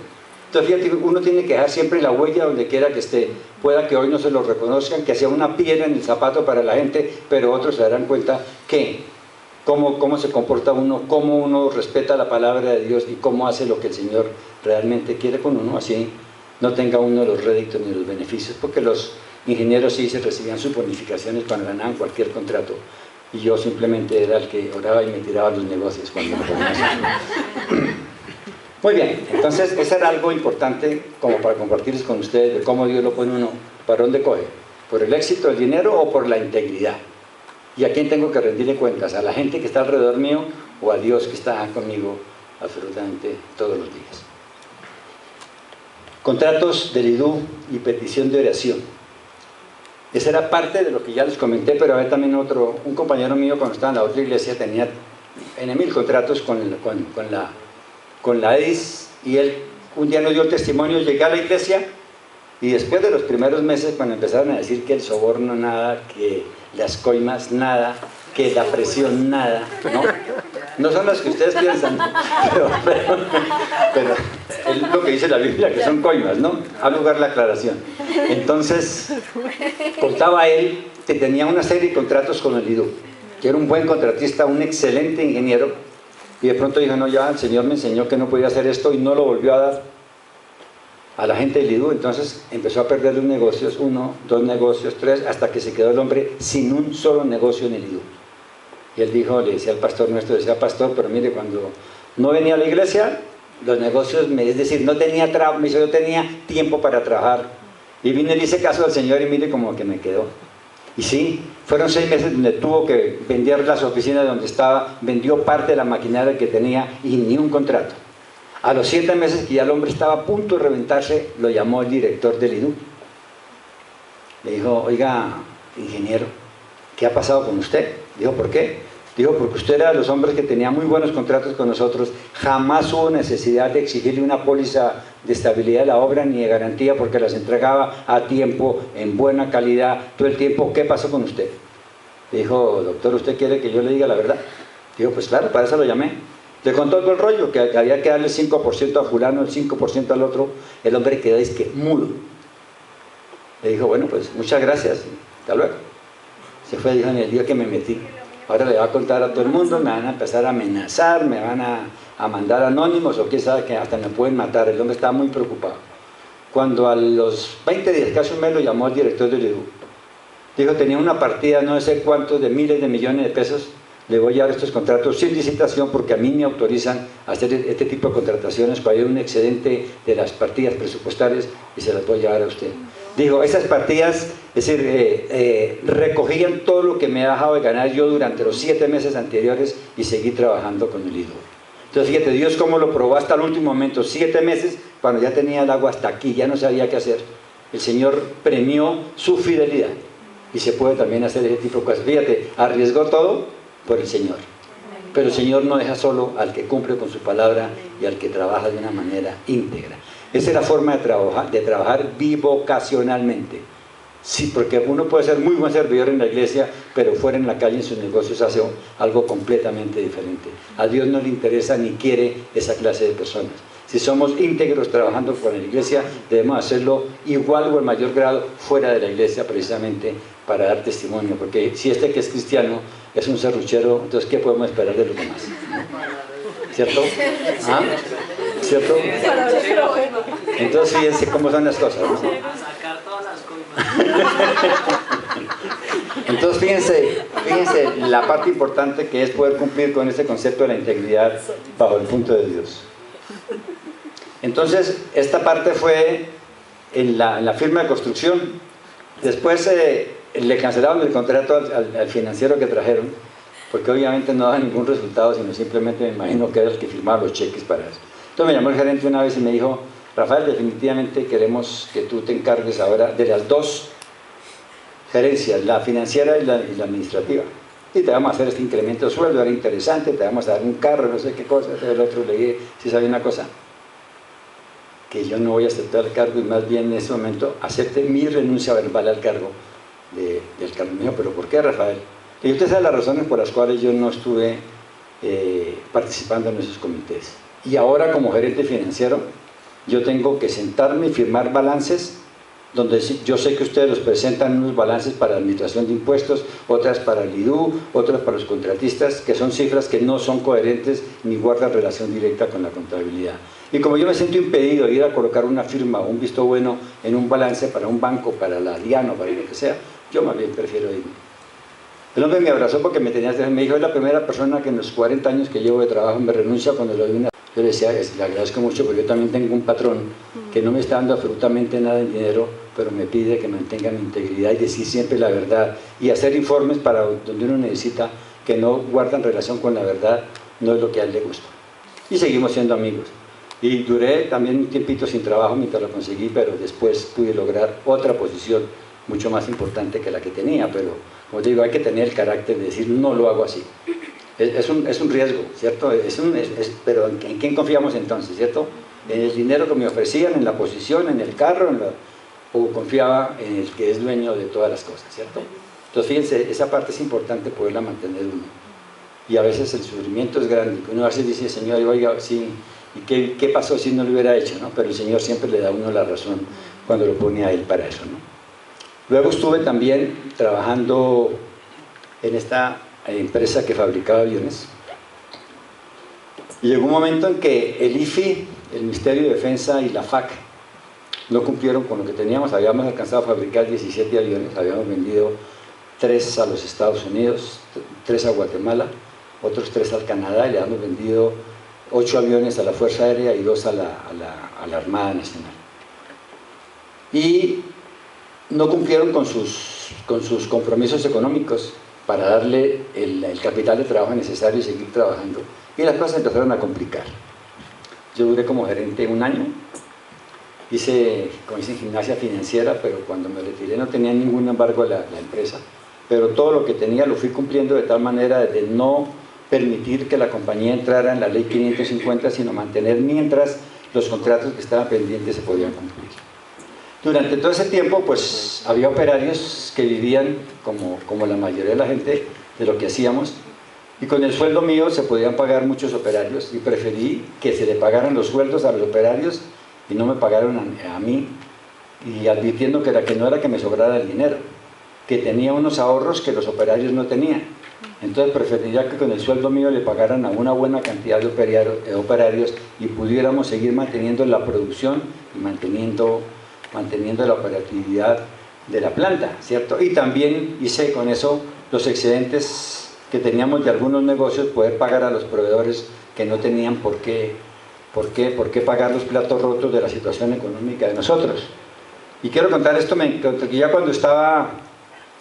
Entonces fíjate, uno tiene que dejar siempre la huella donde quiera que esté. Pueda que hoy no se lo reconozcan, que sea una piedra en el zapato para la gente, pero otros se darán cuenta que cómo se comporta uno, cómo uno respeta la palabra de Dios y cómo hace lo que el Señor realmente quiere con uno, así no tenga uno los réditos ni los beneficios, porque los ingenieros sí se recibían sus bonificaciones cuando ganaban cualquier contrato, y yo simplemente era el que oraba y me tiraba los negocios cuando me ponía así. Muy bien, entonces eso era algo importante como para compartirles con ustedes de cómo Dios lo pone uno, para dónde coge, por el éxito, el dinero o por la integridad. ¿Y a quién tengo que rendirle cuentas? ¿A la gente que está alrededor mío o a Dios que está conmigo absolutamente todos los días? Contratos del IDU y petición de oración. Esa era parte de lo que ya les comenté, pero había también un compañero mío cuando estaba en la otra iglesia tenía en 1000 contratos con la EDIS, y él un día nos dio el testimonio, llegué a la iglesia y después de los primeros meses cuando empezaron a decir que el soborno nada, que las coimas nada, que la presión nada, no son las que ustedes piensan, pero es lo que dice la Biblia, que son coimas, ¿no? A lugar la aclaración. Entonces contaba él que tenía una serie de contratos con el IDU, que era un buen contratista, un excelente ingeniero, y de pronto dijo, no, ya el Señor me enseñó que no podía hacer esto y no lo volvió a dar a la gente del IDU. Entonces empezó a perder los negocios, 1, 2 negocios, 3, hasta que se quedó el hombre sin un solo negocio en el IDU. Y él dijo, le decía al pastor nuestro, decía, pastor, pero mire, cuando no venía a la iglesia, los negocios, es decir, no tenía trabajo, me dice, yo tenía tiempo para trabajar. Y vine y le hice caso al Señor y mire como que me quedó. Y sí, fueron 6 meses donde tuvo que vender las oficinas donde estaba, vendió parte de la maquinaria que tenía y ni un contrato. A los 7 meses que ya el hombre estaba a punto de reventarse, lo llamó el director del IDU. Le dijo, oiga, ingeniero, ¿qué ha pasado con usted? Dijo, ¿por qué? Dijo, porque usted era de los hombres que tenía muy buenos contratos con nosotros, jamás hubo necesidad de exigirle una póliza de estabilidad de la obra ni de garantía porque las entregaba a tiempo, en buena calidad, todo el tiempo. ¿Qué pasó con usted? Le dijo, doctor, ¿usted quiere que yo le diga la verdad? Digo, pues claro, para eso lo llamé. Le contó todo el rollo, que había que darle el 5% a fulano, el 5% al otro. El hombre quedó mudo. Le dijo, bueno, pues muchas gracias, hasta luego. Se fue, dijo, en el día que me metí. Ahora le va a contar a todo el mundo, me van a empezar a amenazar, me van a mandar anónimos, o quién sabe que hasta me pueden matar. El hombre estaba muy preocupado. Cuando a los 20 días, casi un mes, lo llamó el director del IDU. Dijo, tenía una partida, no sé cuántos, de miles de millones de pesos. Le voy a dar estos contratos sin licitación porque a mí me autorizan a hacer este tipo de contrataciones cuando hay un excedente de las partidas presupuestarias y se las voy a llevar a usted. Digo, esas partidas, es decir, recogían todo lo que me he dejado de ganar yo durante los 7 meses anteriores y seguí trabajando con el IDU. Entonces fíjate, Dios cómo lo probó hasta el último momento, 7 meses, cuando ya tenía el agua hasta aquí, ya no sabía qué hacer. El Señor premió su fidelidad y se puede también hacer ese tipo de cosas. Fíjate, arriesgó todo por el Señor. Pero el Señor no deja solo al que cumple con su palabra y al que trabaja de una manera íntegra. Esa es la forma de trabajar bivocacionalmente. Sí, porque uno puede ser muy buen servidor en la iglesia, pero fuera en la calle en sus negocios hace algo completamente diferente. A Dios no le interesa ni quiere esa clase de personas. Si somos íntegros trabajando con la iglesia, debemos hacerlo igual o en mayor grado fuera de la iglesia, precisamente para dar testimonio. Porque si este que es cristiano es un serruchero, entonces ¿qué podemos esperar de los demás? ¿Cierto? ¿Ah? ¿Cierto? Entonces fíjense cómo son las cosas, ¿no? A sacar todas las cosas. Entonces fíjense la parte importante que es poder cumplir con este concepto de la integridad bajo el punto de Dios. Entonces esta parte fue en la firma de construcción. Después le cancelaron el contrato al financiero que trajeron, porque obviamente no daba ningún resultado, sino simplemente me imagino que era el que firmaba los cheques para eso. Entonces me llamó el gerente una vez y me dijo, Rafael, definitivamente queremos que tú te encargues ahora de las 2 gerencias, la financiera y la administrativa. Y te vamos a hacer este incremento de sueldo, era interesante, te vamos a dar un carro, no sé qué cosa. El otro le dije, si sabía una cosa, que yo no voy a aceptar el cargo y más bien en ese momento acepte mi renuncia verbal al cargo del cargo mío. ¿Pero por qué, Rafael? Y usted sabe las razones por las cuales yo no estuve participando en esos comités. Y ahora como gerente financiero, yo tengo que sentarme y firmar balances donde yo sé que ustedes los presentan unos balances para la administración de impuestos, otras para el IDU, otras para los contratistas, que son cifras que no son coherentes ni guardan relación directa con la contabilidad. Y como yo me siento impedido de ir a colocar una firma o un visto bueno en un balance para un banco, para la DIAN o para lo que sea, yo más bien prefiero irme. El hombre me abrazó porque me dijo, es la primera persona que en los 40 años que llevo de trabajo me renuncia cuando le doy una... Yo le decía, le agradezco mucho porque yo también tengo un patrón que no me está dando absolutamente nada de dinero, pero me pide que mantenga mi integridad y decir siempre la verdad y hacer informes para donde uno necesita que no guardan relación con la verdad, no es lo que a él le gusta. Y seguimos siendo amigos. Y duré también un tiempito sin trabajo mientras lo conseguí, pero después pude lograr otra posición mucho más importante que la que tenía, pero como digo, hay que tener el carácter de decir, no lo hago así. Es un riesgo, ¿cierto? Pero ¿en quién confiamos entonces, cierto? ¿En el dinero que me ofrecían, en la posición, en el carro, o confiaba en el que es dueño de todas las cosas, ¿cierto? Entonces fíjense, esa parte es importante poderla mantener uno. Y a veces el sufrimiento es grande, uno a veces dice, Señor, oiga, sí, ¿y qué pasó si no lo hubiera hecho, no? Pero el Señor siempre le da a uno la razón cuando lo pone a Él para eso, ¿no? Luego estuve también trabajando en esta empresa que fabricaba aviones. Y llegó un momento en que el IFI, el Ministerio de Defensa y la FAC no cumplieron con lo que teníamos. Habíamos alcanzado a fabricar 17 aviones, habíamos vendido 3 a los Estados Unidos, 3 a Guatemala, otros 3 al Canadá, y le habíamos vendido 8 aviones a la Fuerza Aérea y 2 a la Armada Nacional. Y no cumplieron con sus compromisos económicos para darle el capital de trabajo necesario y seguir trabajando. Y las cosas empezaron a complicar. Yo duré como gerente 1 año, hice gimnasia financiera, pero cuando me retiré no tenía ningún embargo a la empresa. Pero todo lo que tenía lo fui cumpliendo de tal manera de no permitir que la compañía entrara en la ley 550, sino mantener mientras los contratos que estaban pendientes se podían cumplir. Durante todo ese tiempo, pues, había operarios que vivían, como la mayoría de la gente, de lo que hacíamos, Y con el sueldo mío se podían pagar muchos operarios y preferí que se le pagaran los sueldos a los operarios y no me pagaron a mí, y advirtiendo que no era que me sobrara el dinero, que tenía unos ahorros que los operarios no tenían. Entonces preferiría que con el sueldo mío le pagaran a una buena cantidad de operarios y pudiéramos seguir manteniendo la producción y manteniendo la operatividad de la planta, ¿cierto? Y también hice con eso los excedentes que teníamos de algunos negocios, poder pagar a los proveedores que no tenían por qué pagar los platos rotos de la situación económica de nosotros. Y quiero contar esto, que ya cuando estaba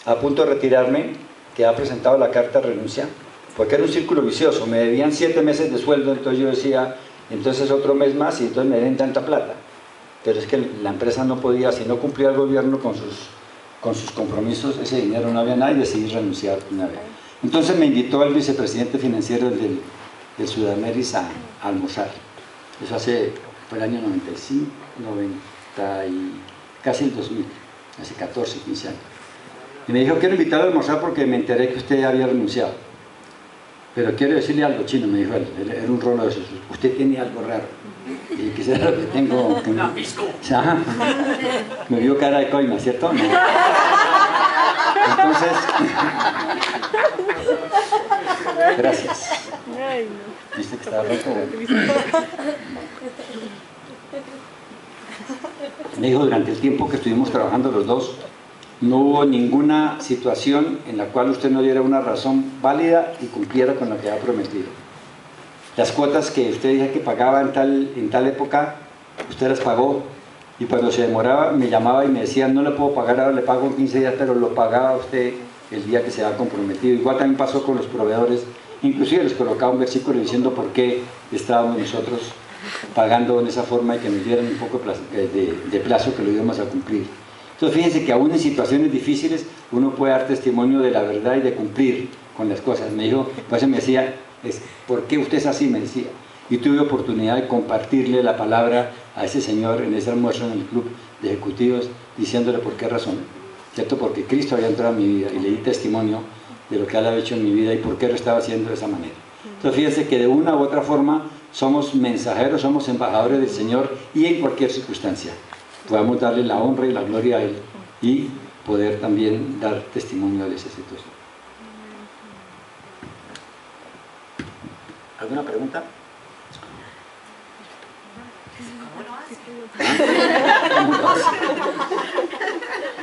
a punto de retirarme, que ha presentado la carta de renuncia, porque era un círculo vicioso, me debían 7 meses de sueldo, entonces yo decía, entonces otro mes más y entonces me den tanta plata. Pero es que la empresa no podía, si no cumplía el gobierno con sus compromisos, ese dinero no había nada y decidí renunciar una vez. Entonces me invitó el vicepresidente financiero del Sudameris a almorzar. Eso fue el año 95, 90 y casi el 2000, hace 14, 15 años. Y me dijo, quiero invitarlo a almorzar porque me enteré que usted había renunciado. Pero quiero decirle algo, Chino, me dijo él, era un rolo de esos. Usted tiene algo raro. Y quisiera lo que tengo. ¡La pisco! Ajá. Me vio cara de coima, ¿cierto? No. Entonces, gracias. ¿Viste que estaba roto? Me dijo, durante el tiempo que estuvimos trabajando los dos, no hubo ninguna situación en la cual usted no diera una razón válida y cumpliera con lo que había prometido. Las cuotas que usted decía que pagaba en tal época, usted las pagó, y cuando se demoraba me llamaba y me decía, no le puedo pagar ahora, le pago en 15 días, pero lo pagaba usted el día que se había comprometido. Igual también pasó con los proveedores, inclusive les colocaba un versículo diciendo por qué estábamos nosotros pagando en esa forma y que nos dieran un poco de plazo que lo íbamos a cumplir. Entonces fíjense que aún en situaciones difíciles uno puede dar testimonio de la verdad y de cumplir con las cosas. Me dijo, pues me decía, ¿por qué usted es así? Me decía. Y tuve oportunidad de compartirle la palabra a ese señor en ese almuerzo en el club de ejecutivos, diciéndole por qué razón, ¿cierto? Porque Cristo había entrado en mi vida y le di testimonio de lo que él había hecho en mi vida y por qué lo estaba haciendo de esa manera. Entonces fíjense que de una u otra forma somos mensajeros, somos embajadores del Señor, y en cualquier circunstancia podamos darle la honra y la gloria a Él y poder también dar testimonio de esa situación. ¿Alguna pregunta?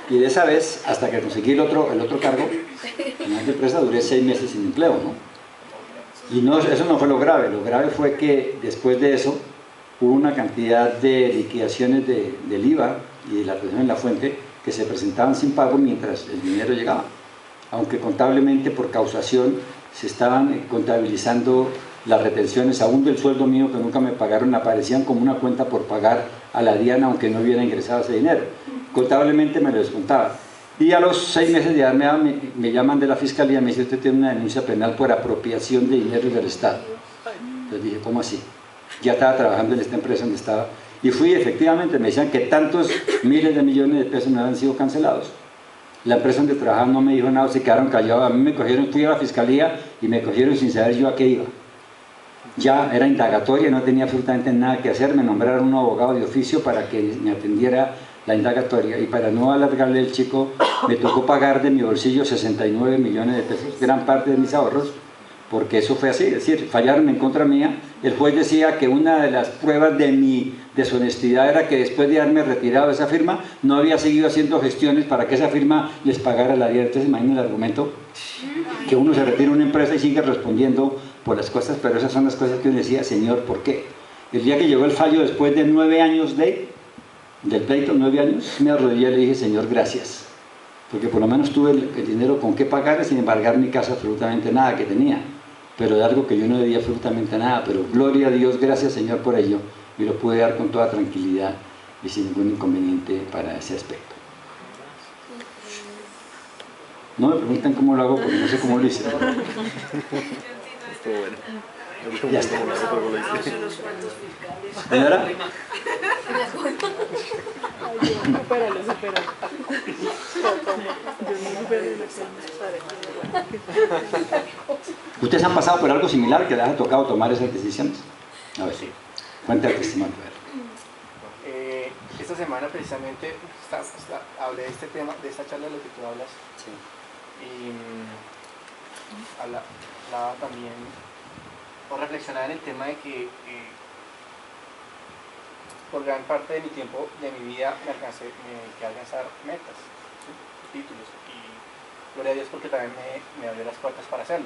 Y de esa vez, hasta que conseguí el otro cargo en la empresa, duré 6 meses sin empleo, ¿no? Y eso no fue lo grave fue que después de eso hubo una cantidad de liquidaciones del IVA y de la presión en la fuente que se presentaban sin pago mientras el dinero llegaba, aunque contablemente por causación se estaban contabilizando las retenciones aún del sueldo mío que nunca me pagaron, aparecían como una cuenta por pagar a la Diana aunque no hubiera ingresado ese dinero, contablemente me lo descontaba. Y a los 6 meses de edad me llaman de la fiscalía, me dice, usted tiene una denuncia penal por apropiación de dinero del Estado. Entonces dije, ¿cómo así? Ya estaba trabajando en esta empresa donde estaba, y fui, efectivamente, me decían que tantos miles de millones de pesos me habían sido cancelados. La empresa donde trabajaba no me dijo nada, se quedaron callados. A mí me cogieron, fui a la fiscalía y me cogieron sin saber yo a qué iba. Ya era indagatoria, no tenía absolutamente nada que hacer, me nombraron un abogado de oficio para que me atendiera la indagatoria, y para no alargarle el chico, me tocó pagar de mi bolsillo 69 millones de pesos, gran parte de mis ahorros, porque eso fue así, es decir, fallaron en contra mía. El juez decía que una de las pruebas de mi deshonestidad era que después de haberme retirado de esa firma, no había seguido haciendo gestiones para que esa firma les pagara la dieta. Entonces imaginen el argumento, que uno se retira de una empresa y sigue respondiendo por las cosas, pero esas son las cosas que uno decía, Señor, ¿por qué? El día que llegó el fallo, después de 9 años del pleito, 9 años, me arrodillé y le dije, Señor, gracias, porque por lo menos tuve el dinero con qué pagar, sin embargar mi casa absolutamente nada que tenía, pero de algo que yo no debía absolutamente nada, pero gloria a Dios, gracias Señor por ello, y lo pude dar con toda tranquilidad y sin ningún inconveniente para ese aspecto. No me preguntan cómo lo hago, porque no sé cómo lo hice. Ya está. ¿Señora? Supéralo. Yo no supero ¿Ustedes han pasado por algo similar que les ha tocado tomar esas decisiones? A ver, sí. Cuenta el testimonio. Esta semana precisamente hablé de este tema, de esta charla de lo que tú hablas. Sí. Y hablaba también, o reflexionaba en el tema de que por gran parte de mi tiempo, de mi vida, me quedé a alcanzar metas, ¿sí? Títulos, y gloria a Dios porque también me abrió las puertas para hacerlo.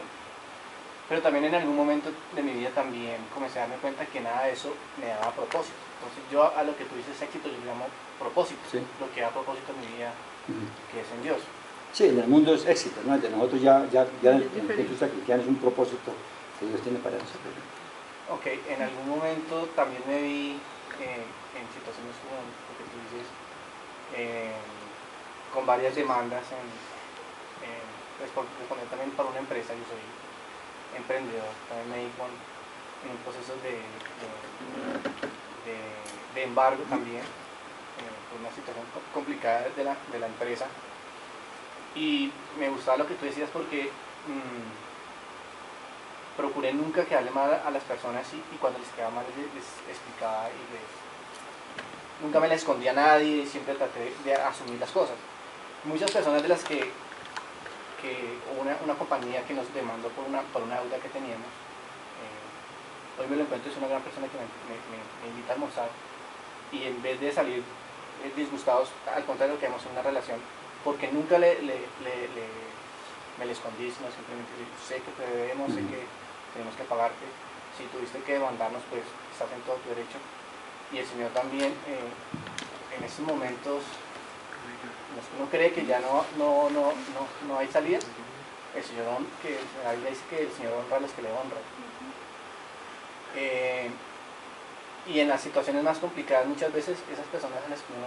Pero también en algún momento de mi vida también comencé a darme cuenta que nada de eso me daba propósito. Entonces yo a lo que tú dices éxito, yo le llamo propósito, sí. Lo que da propósito en mi vida, que es en Dios. Sí, en el mundo es éxito, ¿no? De nosotros ya en el Cristo cristiano es un propósito que Dios tiene para nosotros. Ok, en algún momento también me vi en situaciones como lo que tú dices, con varias demandas, responder también para una empresa. Yo soy emprendedor, también me di en un proceso de embargo también, por una situación complicada de la empresa. Y me gustaba lo que tú decías porque procuré nunca quedarle mal a las personas y cuando les quedaba mal les explicaba y nunca me la escondía a nadie, siempre traté de asumir las cosas. Muchas personas de las que una compañía que nos demandó por una deuda que teníamos, hoy me lo encuentro, es una gran persona que me invita a almorzar y en vez de salir disgustados, al contrario, quedamos en una relación porque nunca me le escondí, sino simplemente sé que te debemos, sé que tenemos que pagarte, si tuviste que demandarnos, pues estás en todo tu derecho. Y el Señor también, en estos momentos, uno cree que ya no hay salida. El Señor, la Biblia dice que el Señor honra a los que le honran. Y en las situaciones más complicadas, muchas veces esas personas a las que uno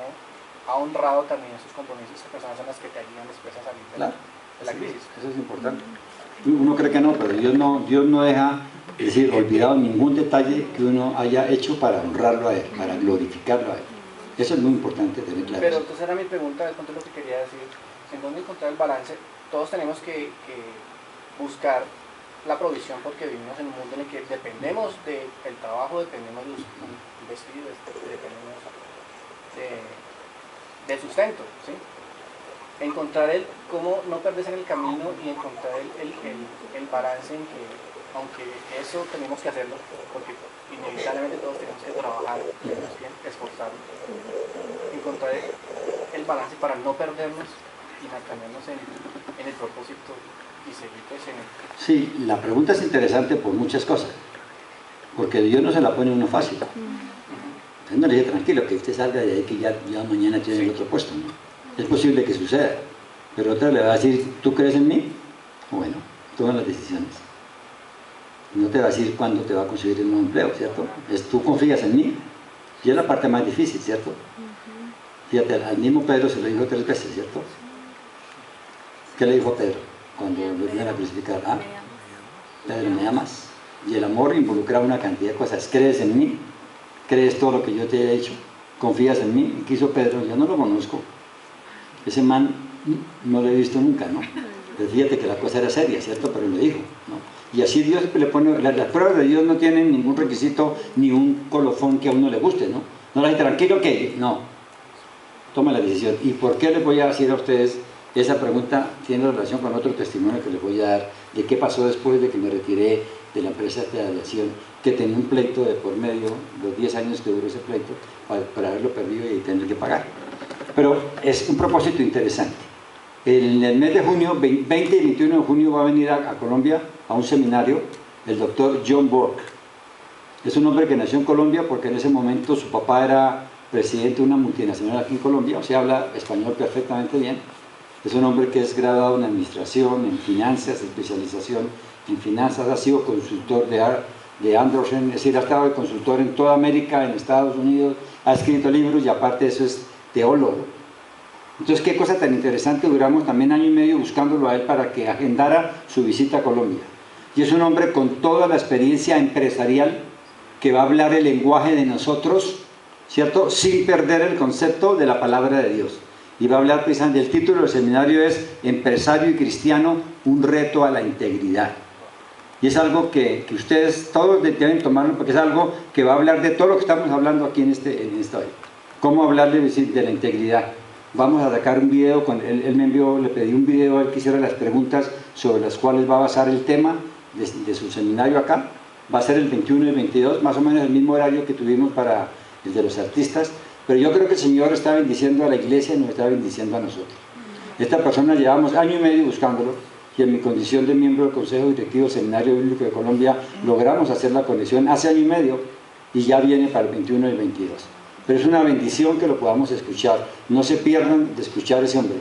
ha honrado también en sus compromisos, esas personas son las que te ayudan después a salir de la crisis. Eso es importante. Uno cree que no, pero Dios no deja, es decir, olvidado ningún detalle que uno haya hecho para honrarlo a Él, para glorificarlo a Él. Eso es muy importante tener claro. Pero entonces era mi pregunta, de pronto lo que quería decir, en dónde encontrar el balance. Todos tenemos que buscar la provisión porque vivimos en un mundo en el que dependemos del trabajo, dependemos de un vestido, dependemos del sustento, ¿sí? Encontrar cómo no perderse en el camino y encontrar el balance en que, aunque eso tenemos que hacerlo, porque inevitablemente todos tenemos que trabajar, tenemos que esforzarnos, encontrar el balance para no perdernos y mantenernos en el propósito y seguir pues en el... Sí, la pregunta es interesante por muchas cosas, porque Dios no se la pone uno fácil. Usted no le dice tranquilo, que usted salga de ahí que ya mañana tiene el otro puesto, ¿no? Es posible que suceda, pero otra le va a decir, ¿tú crees en mí? Bueno, toma las decisiones. No te va a decir cuándo te va a conseguir el nuevo empleo, ¿cierto? ¿Tú confías en mí? Y es la parte más difícil, ¿cierto? Fíjate, al mismo Pedro se lo dijo 3 veces, ¿cierto? ¿Qué le dijo Pedro cuando lo vinieron a crucificar? ¿Ah? Pedro, ¿me amas? Y el amor involucra una cantidad de cosas. ¿Crees en mí? ¿Crees todo lo que yo te he hecho? ¿Confías en mí? ¿Qué hizo Pedro? Yo no lo conozco. Ese man no lo he visto nunca, ¿no? Pero fíjate que la cosa era seria, ¿cierto? Pero lo dijo, ¿no? Y así Dios le pone... Las pruebas de Dios no tienen ningún requisito ni un colofón que a uno le guste, ¿no? No le dice, tranquilo que... No. Toma la decisión. ¿Y por qué les voy a decir a ustedes esa pregunta? Tiene relación con otro testimonio que les voy a dar de qué pasó después de que me retiré de la empresa de aviación, que tenía un pleito de por medio, los 10 años que duró ese pleito, para haberlo perdido y tener que pagar. Pero es un propósito interesante. En el mes de junio, 20 y 21 de junio, va a venir a Colombia a un seminario el doctor John Borg. Es un hombre que nació en Colombia porque en ese momento su papá era presidente de una multinacional aquí en Colombia, o sea, habla español perfectamente bien. Es un hombre que es graduado en administración, en finanzas, especialización en finanzas, ha sido consultor de Andersen, es decir, ha estado de consultor en toda América, en Estados Unidos, ha escrito libros y aparte de eso es teólogo. Entonces, qué cosa tan interesante, duramos también 1 año y medio buscándolo a él para que agendara su visita a Colombia. Y es un hombre con toda la experiencia empresarial que va a hablar el lenguaje de nosotros, ¿cierto? Sin perder el concepto de la palabra de Dios. Y va a hablar precisamente, el título del seminario es Empresario y Cristiano, un reto a la integridad. Y es algo que ustedes todos deben tomarlo, porque es algo que va a hablar de todo lo que estamos hablando aquí en esta hoy. Cómo hablarle de la integridad. Vamos a sacar un video, él me envió, le pedí un video a él que hiciera las preguntas sobre las cuales va a basar el tema de su seminario acá. Va a ser el 21 y el 22, más o menos el mismo horario que tuvimos para el de los artistas. Pero yo creo que el Señor está bendiciendo a la iglesia y nos está bendiciendo a nosotros. Esta persona llevamos año y medio buscándolo, y en mi condición de miembro del Consejo Directivo del Seminario Bíblico de Colombia logramos hacer la conexión hace año y medio y ya viene para el 21 y el 22. Pero es una bendición que lo podamos escuchar. No se pierdan de escuchar a ese hombre.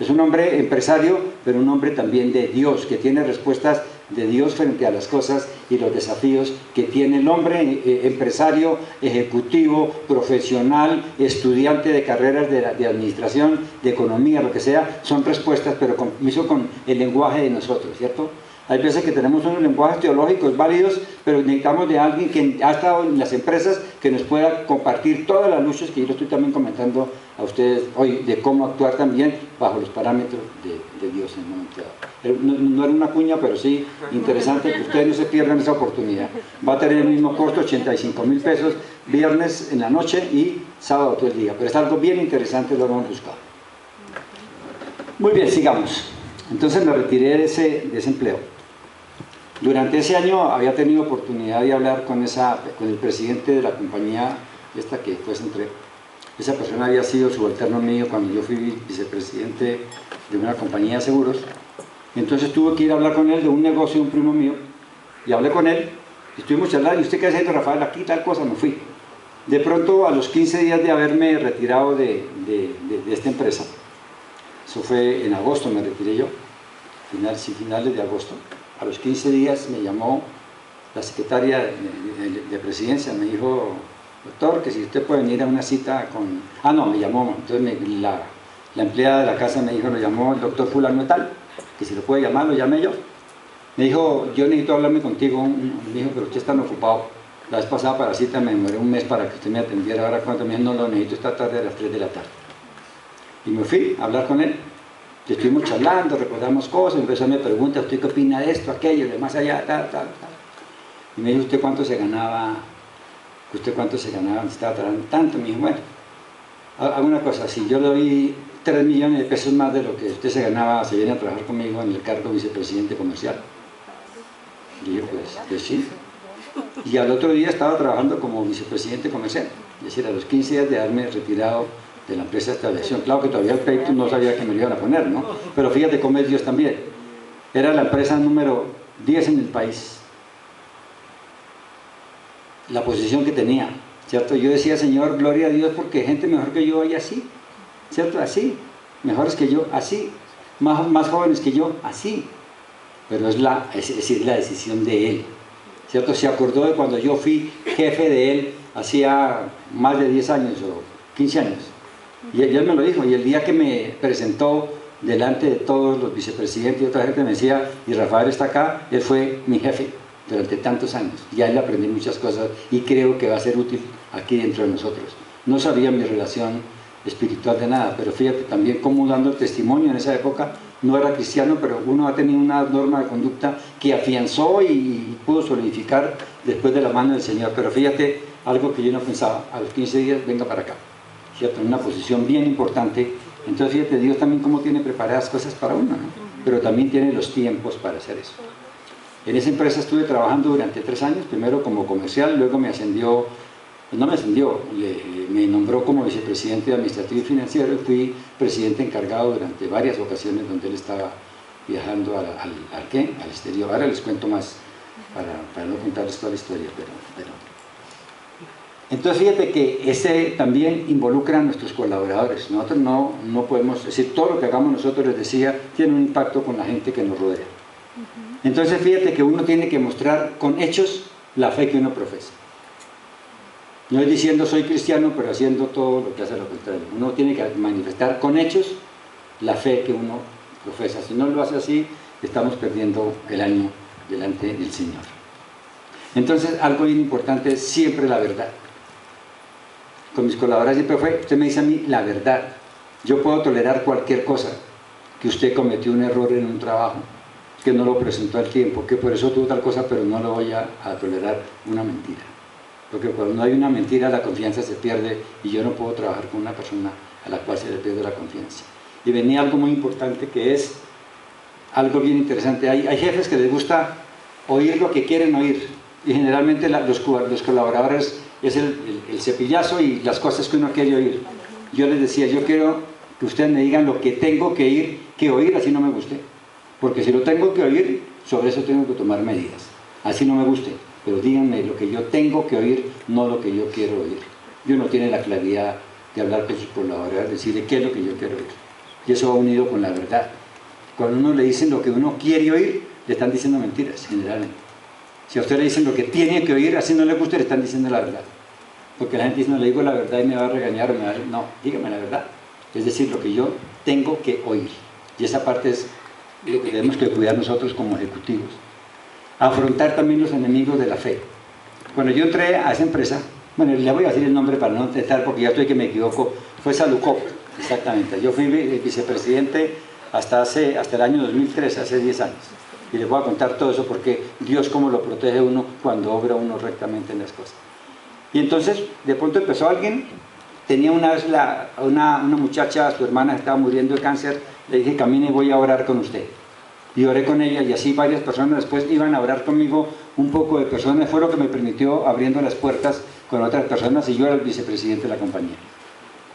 Es un hombre empresario, pero un hombre también de Dios, que tiene respuestas de Dios frente a las cosas y los desafíos que tiene el hombre empresario, ejecutivo, profesional, estudiante de carreras de administración, de economía, lo que sea. Son respuestas, pero con el lenguaje de nosotros, ¿cierto? Hay veces que tenemos unos lenguajes teológicos válidos, pero necesitamos de alguien que ha estado en las empresas que nos pueda compartir todas las luchas que yo estoy también comentando a ustedes hoy, de cómo actuar también bajo los parámetros de Dios en el momento dado. No era una cuña, pero sí interesante que ustedes no se pierdan esa oportunidad. Va a tener el mismo costo, 85.000 pesos, viernes en la noche y sábado todo el día. Pero es algo bien interesante, lo hemos buscado. Muy bien, sigamos. Entonces me retiré de ese empleo. Durante ese año había tenido oportunidad de hablar con el presidente de la compañía esta que después entré. Esa persona había sido subalterno mío cuando yo fui vicepresidente de una compañía de seguros. Entonces tuve que ir a hablar con él de un negocio de un primo mío, y hablé con él, y estuvimos charlando. ¿Y usted qué hace, Rafael? Aquí tal cosa, me fui. De pronto, a los 15 días de haberme retirado de esta empresa, eso fue en agosto, me retiré yo, finales de agosto. A los 15 días me llamó la secretaria de presidencia, me dijo: doctor, que si usted puede venir a una cita con... Ah, no, me llamó, entonces la empleada de la casa me dijo, lo llamó el doctor fulano de tal, que si lo puede llamar, lo llamé yo. Me dijo, yo necesito hablarme contigo. Me dijo, pero usted está ocupado. La vez pasada para la cita me demoré un mes para que usted me atendiera, ahora cuando me dijo, no lo necesito esta tarde a las 3 de la tarde. Y me fui a hablar con él. Estuvimos charlando, recordamos cosas, empezó a me preguntar, ¿usted qué opina de esto, aquello, de más allá, tal, tal, tal? Y me dijo, ¿usted cuánto se ganaba? Estaba trabajando tanto. Me dijo, bueno, hago una cosa, si yo le doy 3 millones de pesos más de lo que usted se ganaba, se viene a trabajar conmigo en el cargo de vicepresidente comercial. Y yo, pues sí. Y al otro día estaba trabajando como vicepresidente comercial, es decir, a los 15 días de haberme retirado de la empresa de aviación. Claro que todavía el peito no sabía que me lo iban a poner, ¿no? Pero fíjate cómo es Dios también. Era la empresa número 10 en el país. La posición que tenía, ¿cierto? Yo decía, Señor, gloria a Dios, porque gente mejor que yo hay así, ¿cierto? Así, mejores que yo, así, más jóvenes que yo, así. Pero es la decisión de Él, ¿cierto? Se acordó de cuando yo fui jefe de Él hacía más de 10 años o 15 años. Y él me lo dijo, y el día que me presentó delante de todos los vicepresidentes y otra gente me decía, y Rafael está acá, él fue mi jefe durante tantos años, y a él le aprendí muchas cosas y creo que va a ser útil aquí dentro de nosotros. No sabía mi relación espiritual de nada, pero fíjate también cómo dando testimonio en esa época, no era cristiano, pero uno ha tenido una norma de conducta que afianzó y pudo solidificar después de la mano del Señor. Pero fíjate, algo que yo no pensaba, a los 15 días venga para acá, ¿cierto? En una posición bien importante. Entonces fíjate, Dios también cómo tiene preparadas cosas para uno, ¿no? Pero también tiene los tiempos para hacer eso. En esa empresa estuve trabajando durante 3 años, primero como comercial, luego me ascendió, no me ascendió, me nombró como vicepresidente administrativo y financiero, y fui presidente encargado durante varias ocasiones donde él estaba viajando al exterior. Ahora les cuento más para no contarles toda la historia, pero... Entonces fíjate que ese también involucra a nuestros colaboradores. Nosotros no podemos, es decir, todo lo que hagamos nosotros, les decía, tiene un impacto con la gente que nos rodea. Entonces fíjate que uno tiene que mostrar con hechos la fe que uno profesa. No es diciendo soy cristiano pero haciendo todo lo que hace lo contrario. Uno tiene que manifestar con hechos la fe que uno profesa. Si no lo hace así, estamos perdiendo el año delante del Señor. Entonces algo bien importante es siempre la verdad. Con mis colaboradores siempre fue, usted me dice a mí la verdad. Yo puedo tolerar cualquier cosa, que usted cometió un error en un trabajo, que no lo presentó al tiempo, que por eso tuvo tal cosa, pero no lo voy a tolerar una mentira. Porque cuando hay una mentira, la confianza se pierde y yo no puedo trabajar con una persona a la cual se le pierde la confianza. Y venía algo muy importante que es algo bien interesante. Hay jefes que les gusta oír lo que quieren oír y generalmente los colaboradores es el cepillazo y las cosas que uno quiere oír. Yo les decía, yo quiero que ustedes me digan lo que tengo que oír, así no me guste. Porque si lo tengo que oír, sobre eso tengo que tomar medidas. Así no me guste, pero díganme lo que yo tengo que oír, no lo que yo quiero oír. Yo no tiene la claridad de hablar con sus colaboradores, decirle qué es lo que yo quiero oír. Y eso va unido con la verdad. Cuando uno le dicen lo que uno quiere oír, le están diciendo mentiras, generalmente. Si a usted le dicen lo que tiene que oír, así no le gusta, le están diciendo la verdad. Porque la gente dice, no, le digo la verdad y me va a regañar o me va a... No, dígame la verdad. Es decir, lo que yo tengo que oír. Y esa parte es lo que tenemos que cuidar nosotros como ejecutivos. Afrontar también los enemigos de la fe. Cuando yo entré a esa empresa, bueno, le voy a decir el nombre para no intentar porque ya estoy que me equivoco, fue Salucop, exactamente. Yo fui vicepresidente hasta el año 2003, hace 10 años. Y les voy a contar todo eso porque Dios cómo lo protege uno cuando obra uno rectamente en las cosas. Y entonces, de pronto empezó alguien, tenía una vez una muchacha, su hermana estaba muriendo de cáncer, le dije, camine, voy a orar con usted. Y oré con ella y así varias personas después iban a orar conmigo, un poco de personas, fue lo que me permitió abriendo las puertas con otras personas y yo era el vicepresidente de la compañía.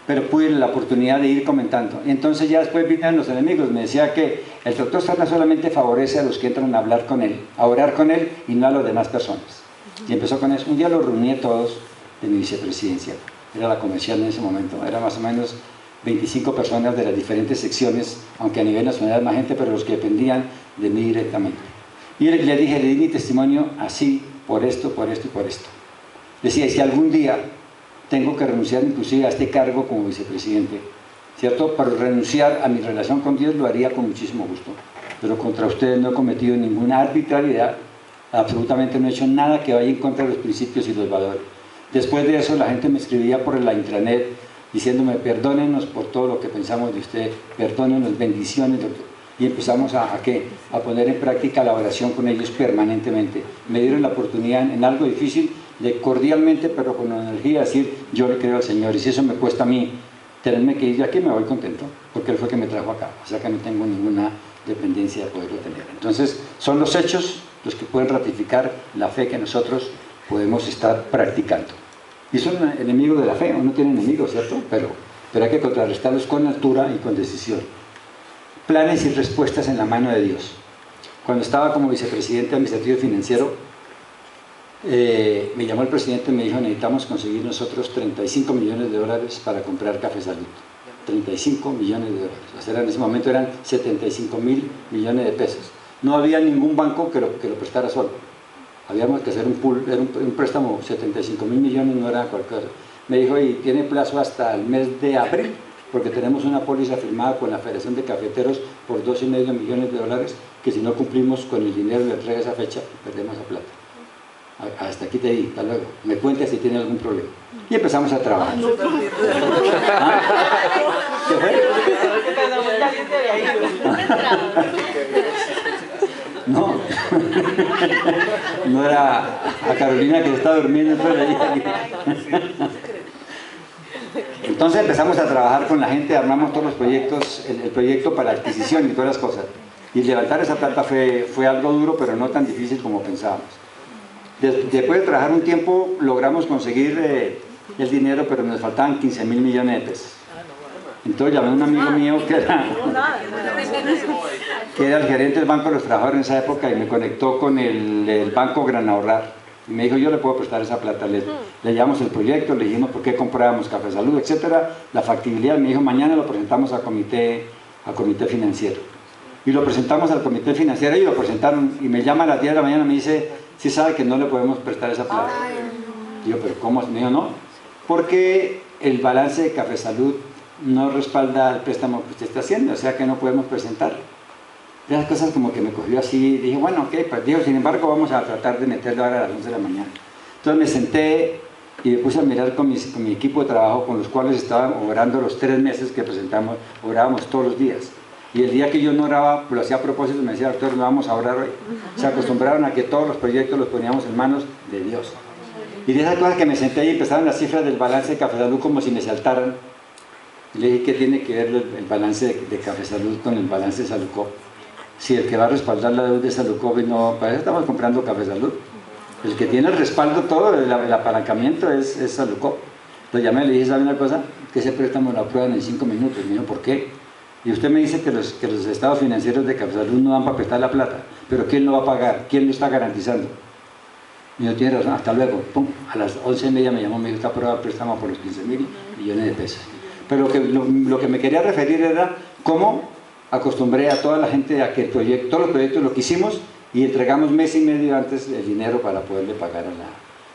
Pero pude la oportunidad de ir comentando. Entonces ya después vinieron los enemigos, me decía que el doctor Serna solamente favorece a los que entran a hablar con él, a orar con él y no a las demás personas. Y empezó con eso. Un día los reuní a todos de mi vicepresidencia, era la comercial en ese momento, era más o menos 25 personas de las diferentes secciones, aunque a nivel nacional más gente, pero los que dependían de mí directamente. Y le dije, le di mi testimonio así, por esto, por esto y por esto. Decía, y si algún día tengo que renunciar inclusive a este cargo como vicepresidente, ¿cierto? Para renunciar a mi relación con Dios lo haría con muchísimo gusto. Pero contra ustedes no he cometido ninguna arbitrariedad, absolutamente no he hecho nada que vaya en contra de los principios y los valores. Después de eso la gente me escribía por la intranet diciéndome perdónenos por todo lo que pensamos de usted, perdónenos, bendiciones, doctor. Y empezamos a poner en práctica la oración con ellos permanentemente. Me dieron la oportunidad en algo difícil de cordialmente, pero con energía, decir yo le creo al Señor y si eso me cuesta a mí tenerme que ir de aquí, me voy contento, porque Él fue que me trajo acá, o sea que no tengo ninguna dependencia de poderlo tener. Entonces son los hechos los que pueden ratificar la fe que nosotros podemos estar practicando. Y son enemigos de la fe, uno tiene enemigos, ¿cierto? Pero hay que contrarrestarlos con altura y con decisión. Planes y respuestas en la mano de Dios. Cuando estaba como vicepresidente administrativo y financiero, me llamó el presidente y me dijo, necesitamos conseguir nosotros 35 millones de dólares para comprar Café Salud. 35 millones de dólares. O sea, en ese momento eran 75.000 millones de pesos. No había ningún banco que lo prestara solo. Habíamos que hacer un pool, era un préstamo, 75.000 millones, no era cualquier cosa. Me dijo, y tiene plazo hasta el mes de abril, porque tenemos una póliza firmada con la Federación de Cafeteros por 2,5 millones de dólares, que si no cumplimos con el dinero de entrega esa fecha, perdemos la plata. Hasta aquí te di, hasta luego. Me cuentes si tiene algún problema. Y empezamos a trabajar. ¿Ah? ¿Qué fue? No, no era a Carolina que está durmiendo, pero entonces empezamos a trabajar con la gente, armamos todos los proyectos, el proyecto para adquisición y todas las cosas. Y levantar esa plata fue algo duro, pero no tan difícil como pensábamos. Después de trabajar un tiempo, logramos conseguir el dinero, pero nos faltaban 15.000 millones de pesos. Entonces llamé a un amigo mío que era el gerente del Banco de los Trabajadores en esa época y me conectó con el Banco Gran Ahorrar. Y me dijo, yo le puedo prestar esa plata. Le llevamos el proyecto, le dijimos por qué comprábamos Café Salud, etcétera, la factibilidad. Me dijo, mañana lo presentamos al comité financiero. Y lo presentamos al comité financiero y lo presentaron. Y me llama a las 10 de la mañana y me dice, sí sabe que no le podemos prestar esa plata. Digo, pero ¿cómo? Me dijo, no, porque el balance de Café Salud no respalda el préstamo que usted está haciendo, o sea que no podemos presentarlo. De las cosas como que me cogió así, dije, bueno, ok, pues dijo, sin embargo vamos a tratar de meterlo ahora a las 11 de la mañana. Entonces me senté y me puse a mirar con mi equipo de trabajo con los cuales estaban obrando los 3 meses que presentamos, orábamos todos los días. Y el día que yo no oraba, lo hacía a propósito, me decía, doctor, no vamos a orar hoy. Se acostumbraron a que todos los proyectos los poníamos en manos de Dios. Y de esas cosas que me senté y empezaron las cifras del balance de Café Salud como si me saltaran. Y le dije, ¿qué tiene que ver el balance de Café Salud con el balance de Salucop? Si el que va a respaldar la deuda de Salucop, no, para eso estamos comprando Café Salud. El que tiene el respaldo todo, el apalancamiento es Salucop. Lo llamé y le dije, ¿sabe una cosa? Que ese préstamo lo aprueban en 5 minutos. Me dijo, ¿por qué? Y usted me dice que los estados financieros de Café Salud no dan para prestar la plata, pero ¿quién lo va a pagar? ¿Quién lo está garantizando? Y yo, tiene razón, hasta luego. Pum, a las 11:30 me llamó, me dijo, está aprobado el préstamo por los 15.000 millones de pesos. Pero lo que me quería referir era cómo acostumbré a toda la gente a que todos los proyectos lo que hicimos y entregamos mes y medio antes el dinero para poderle pagar a la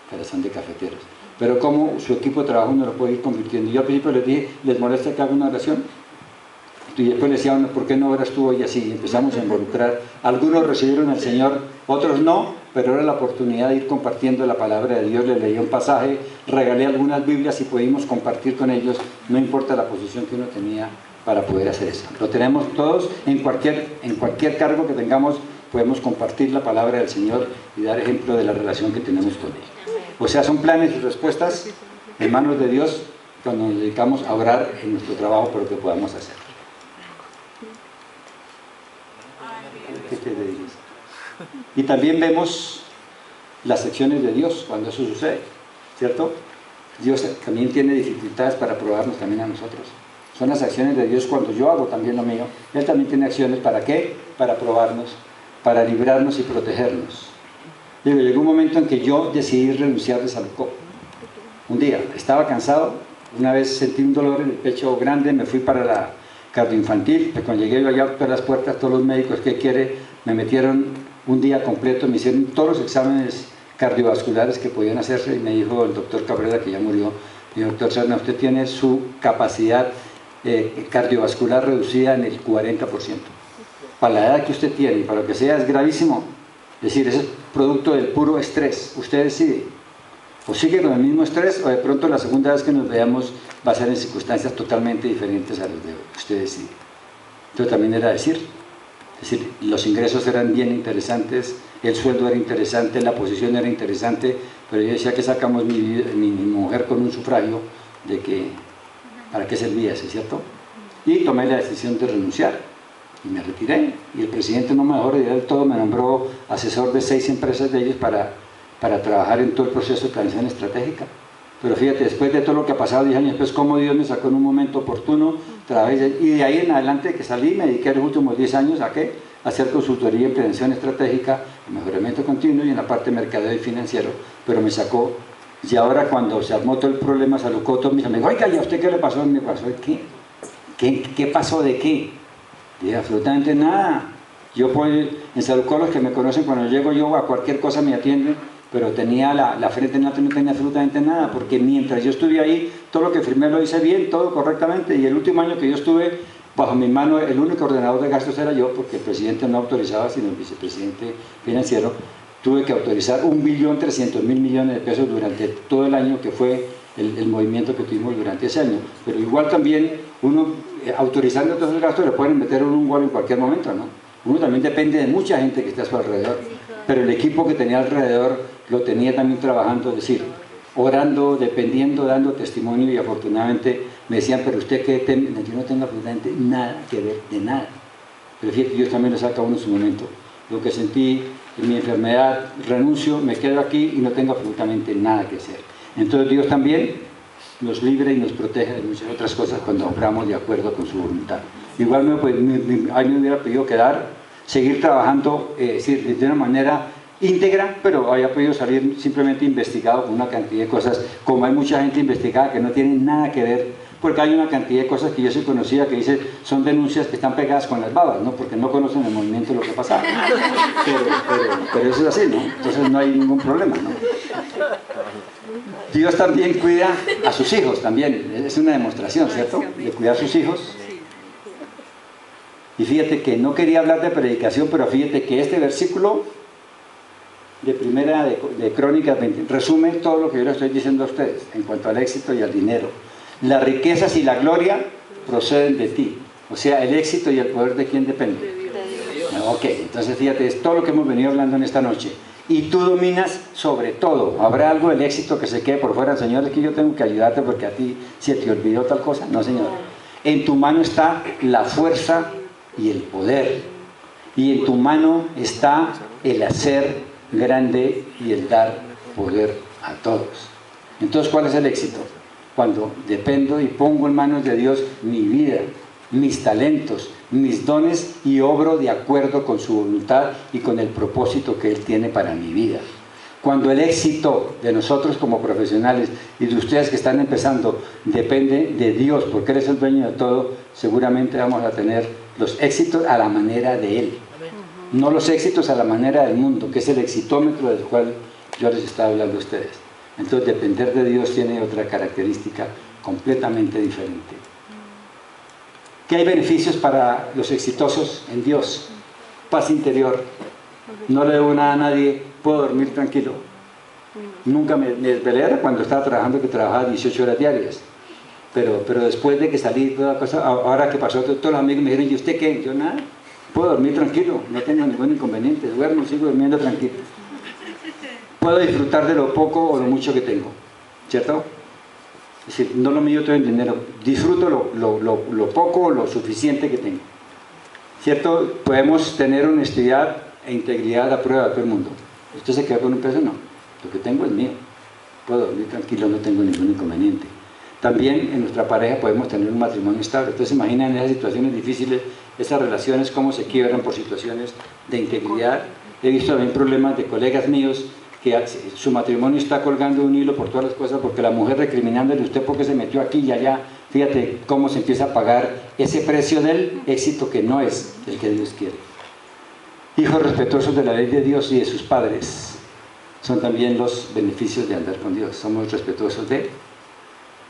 Federación de Cafeteros. Pero cómo su equipo de trabajo no lo puede ir convirtiendo. Yo al principio les dije, ¿les molesta que haga una oración? Y después le decía, ¿por qué no oras tú hoy así? Y empezamos a involucrar. Algunos recibieron al Señor, otros no, pero era la oportunidad de ir compartiendo la palabra de Dios. Les leí un pasaje, regalé algunas Biblias y pudimos compartir con ellos, no importa la posición que uno tenía para poder hacer eso. Lo tenemos todos, en cualquier cargo que tengamos, podemos compartir la palabra del Señor y dar ejemplo de la relación que tenemos con Él. O sea, son planes y respuestas en manos de Dios cuando nos dedicamos a orar en nuestro trabajo por lo que podamos hacer. ¿Qué te dices? Y también vemos las secciones de Dios cuando eso sucede, ¿cierto? Dios también tiene dificultades para probarnos también a nosotros. Son las acciones de Dios cuando yo hago también lo mío. Él también tiene acciones, ¿para qué? Para probarnos, para librarnos y protegernos. Llegó un momento en que yo decidí renunciar de Salucop. Un día, estaba cansado, una vez sentí un dolor en el pecho grande, me fui para la cardioinfantil, pues cuando llegué yo allá a las puertas, todos los médicos que quiere, me metieron un día completo, me hicieron todos los exámenes cardiovasculares que podían hacerse y me dijo el doctor Cabrera, que ya murió, me dijo, doctor Serna, usted tiene su capacidad cardiovascular reducida en el 40%. Para la edad que usted tiene y para lo que sea es gravísimo. Es decir, es producto del puro estrés. Usted decide. O sigue con el mismo estrés o de pronto la segunda vez que nos veamos va a ser en circunstancias totalmente diferentes a las de hoy. Usted decide. Entonces también era decir, los ingresos eran bien interesantes, el sueldo era interesante, la posición era interesante, pero yo decía que sacamos mi mujer con un sufragio de que, ¿para qué servía ese, cierto? Y tomé la decisión de renunciar y me retiré. Y el presidente no me dejó retirar del todo, me nombró asesor de 6 empresas de ellos para trabajar en todo el proceso de planeación estratégica. Pero fíjate, después de todo lo que ha pasado 10 años después, cómo Dios me sacó en un momento oportuno, trabajé, y de ahí en adelante que salí, me dediqué los últimos 10 años ¿a qué? A hacer consultoría en planeación estratégica, mejoramiento continuo y en la parte de mercadeo y financiero, pero me sacó. Y ahora cuando se armó todo el problema, Salucoto me dijo, oiga, ¿y a usted qué le pasó? Me pasó, ¿qué pasó de qué? Dije, absolutamente nada. Yo pues, en Salucó, los que me conocen, cuando llego yo a cualquier cosa me atienden, pero tenía la frente en alto, no tenía absolutamente nada, porque mientras yo estuve ahí, todo lo que firmé lo hice bien, todo correctamente, y el último año que yo estuve, bajo mi mano, el único ordenador de gastos era yo, porque el presidente no autorizaba, sino el vicepresidente financiero. Tuve que autorizar 1.300.000 millones de pesos durante todo el año, que fue el movimiento que tuvimos durante ese año. Pero igual también, uno, autorizando todos esos gastos, le pueden meter un gol en cualquier momento, ¿no? Uno también depende de mucha gente que está a su alrededor, pero el equipo que tenía alrededor lo tenía también trabajando, es decir, orando, dependiendo, dando testimonio, y afortunadamente me decían, pero usted qué teme, yo no tengo absolutamente nada que ver, de nada. Pero fíjate, Dios también lo saca a uno en su momento. Lo que sentí en mi enfermedad, renuncio, me quedo aquí y no tengo absolutamente nada que hacer. Entonces Dios también nos libre y nos protege de muchas otras cosas cuando obramos de acuerdo con su voluntad. Igual me hubiera podido quedar, seguir trabajando, decir, de una manera íntegra, pero había podido salir simplemente investigado con una cantidad de cosas, como hay mucha gente investigada que no tiene nada que ver, porque hay una cantidad de cosas que yo sí conocía que dice, son denuncias que están pegadas con las babas, ¿no? Porque no conocen el movimiento de lo que pasaba. Pero eso es así, ¿no? Entonces no hay ningún problema, ¿no? Dios también cuida a sus hijos, también, es una demostración, ¿cierto? De cuidar a sus hijos. Y fíjate que no quería hablar de predicación, pero fíjate que este versículo de primera de Crónicas 20 resume todo lo que yo les estoy diciendo a ustedes en cuanto al éxito y al dinero. Las riquezas y la gloria proceden de ti. O sea, el éxito y el poder ¿de quién depende? De Dios. Ok, entonces fíjate, es todo lo que hemos venido hablando en esta noche. Y tú dominas sobre todo. ¿Habrá algo del éxito que se quede por fuera? Señor, es que yo tengo que ayudarte porque a ti se te olvidó tal cosa. No, Señor. En tu mano está la fuerza y el poder. Y en tu mano está el hacer grande y el dar poder a todos. Entonces, ¿cuál es el éxito? Cuando dependo y pongo en manos de Dios mi vida, mis talentos, mis dones y obro de acuerdo con su voluntad y con el propósito que Él tiene para mi vida. Cuando el éxito de nosotros como profesionales y de ustedes que están empezando depende de Dios, porque Él es el dueño de todo, seguramente vamos a tener los éxitos a la manera de Él. No los éxitos a la manera del mundo, que es el exitómetro del cual yo les estaba hablando a ustedes. Entonces, depender de Dios tiene otra característica completamente diferente. ¿Qué hay beneficios para los exitosos en Dios? Paz interior. No le debo nada a nadie, puedo dormir tranquilo. Nunca me desvelé cuando estaba trabajando, que trabajaba 18 horas diarias. Pero después de que salí, toda cosa, ahora que pasó, todos los amigos me dijeron, ¿y usted qué? Yo nada, puedo dormir tranquilo, no tengo ningún inconveniente, duermo, sigo durmiendo tranquilo. Puedo disfrutar de lo poco o lo mucho que tengo, ¿cierto? Es decir, no lo mío todo en dinero, disfruto lo poco o lo suficiente que tengo, ¿cierto? Podemos tener honestidad e integridad a prueba de todo el mundo. ¿Usted se queda con un peso? No, lo que tengo es mío, puedo dormir tranquilo, no tengo ningún inconveniente. También en nuestra pareja podemos tener un matrimonio estable. Entonces imaginen en esas situaciones difíciles, esas relaciones cómo se quiebran por situaciones de integridad. He visto también problemas de colegas míos que su matrimonio está colgando un hilo por todas las cosas porque la mujer recriminándole usted porque se metió aquí y allá. Fíjate cómo se empieza a pagar ese precio del éxito que no es el que Dios quiere. Hijos respetuosos de la ley de Dios y de sus padres son también los beneficios de andar con Dios. Somos respetuosos de Él.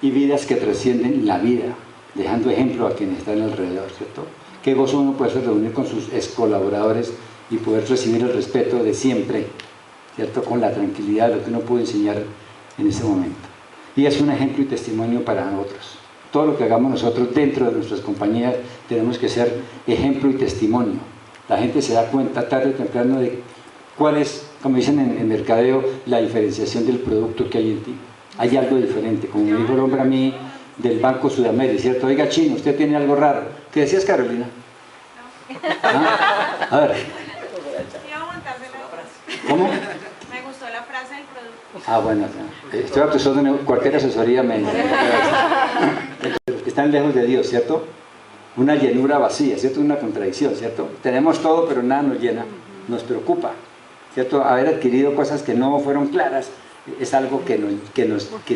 Y vidas que trascienden la vida, dejando ejemplo a quienes están alrededor, ¿cierto? Qué gozo uno poderse reunir con sus ex colaboradores y poder recibir el respeto de siempre, ¿cierto? Con la tranquilidad de lo que uno puede enseñar en ese momento. Y es un ejemplo y testimonio para otros. Todo lo que hagamos nosotros dentro de nuestras compañías tenemos que ser ejemplo y testimonio. La gente se da cuenta tarde o temprano de cuál es, como dicen en mercadeo, la diferenciación del producto que hay en ti. Hay algo diferente, como me dijo el hombre a mí del Banco Sudamérica, ¿cierto? Oiga, chino, usted tiene algo raro. ¿Qué decías, Carolina? ¿Ah? A ver. ¿Cómo? Me gustó la frase del producto. Ah, bueno, estoy a tus órdenes, cualquier asesoría me... Los que están lejos de Dios, ¿cierto? Una llenura vacía, ¿cierto? Una contradicción, ¿cierto? Tenemos todo, pero nada nos llena, nos preocupa, ¿cierto? Haber adquirido cosas que no fueron claras es algo que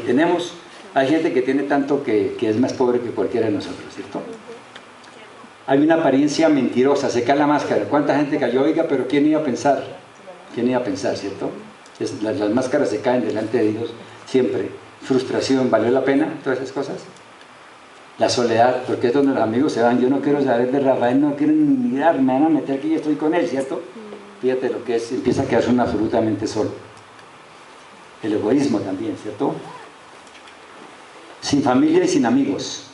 tenemos. Hay gente que tiene tanto que es más pobre que cualquiera de nosotros, ¿cierto? Hay una apariencia mentirosa, se cae la máscara. ¿Cuánta gente cayó? Oiga, pero ¿quién iba a pensar? ¿Quién iba a pensar, cierto? Las máscaras se caen delante de Dios siempre. Frustración, ¿valió la pena? Todas esas cosas. La soledad, porque es donde los amigos se van. Yo no quiero saber de Rafael, no quiero ni mirar, me van a meter aquí y estoy con él, ¿cierto? Fíjate lo que es, empieza a quedarse uno absolutamente solo. El egoísmo también, ¿cierto? Sin familia y sin amigos.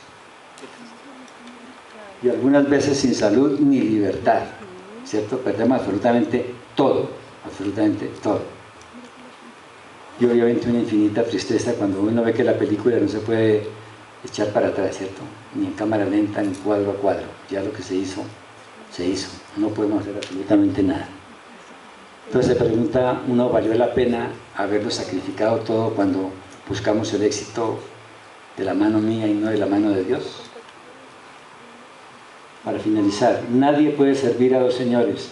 Y algunas veces sin salud ni libertad, ¿cierto? Perdemos absolutamente todo, absolutamente todo. Y obviamente una infinita tristeza cuando uno ve que la película no se puede echar para atrás, ¿cierto? Ni en cámara lenta, ni cuadro a cuadro. Ya lo que se hizo, se hizo. No podemos hacer absolutamente nada. Entonces se pregunta uno, ¿valió la pena haberlo sacrificado todo cuando buscamos el éxito de la mano mía y no de la mano de Dios? Para finalizar, nadie puede servir a dos señores,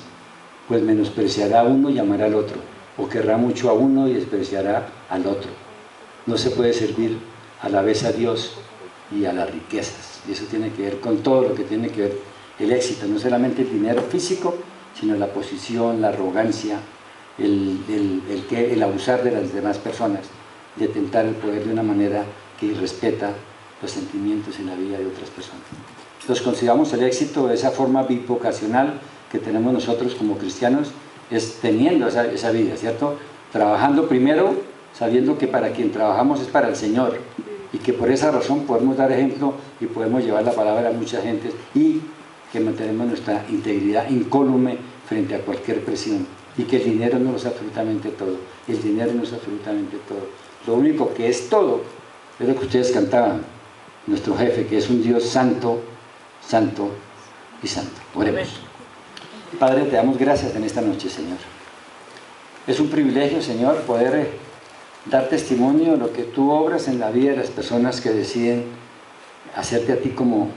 pues menospreciará a uno y amará al otro, o querrá mucho a uno y despreciará al otro. No se puede servir a la vez a Dios y a las riquezas, y eso tiene que ver con todo lo que tiene que ver el éxito, no solamente el dinero físico, sino la posición, la arrogancia, el abusar de las demás personas, de tentar el poder de una manera que irrespeta los sentimientos y la vida de otras personas. Entonces consideramos el éxito de esa forma bivocacional que tenemos nosotros como cristianos, es teniendo esa vida, ¿cierto? Trabajando primero, sabiendo que para quien trabajamos es para el Señor, y que por esa razón podemos dar ejemplo y podemos llevar la palabra a mucha gente y que mantenemos nuestra integridad incólume frente a cualquier presión y que el dinero no es absolutamente todo, el dinero no es absolutamente todo, lo único que es todo es lo que ustedes cantaban, nuestro jefe, que es un Dios santo, santo y santo. Oremos. Padre, te damos gracias en esta noche, Señor. Es un privilegio, Señor, poder dar testimonio de lo que tú obras en la vida de las personas que deciden hacerte a ti como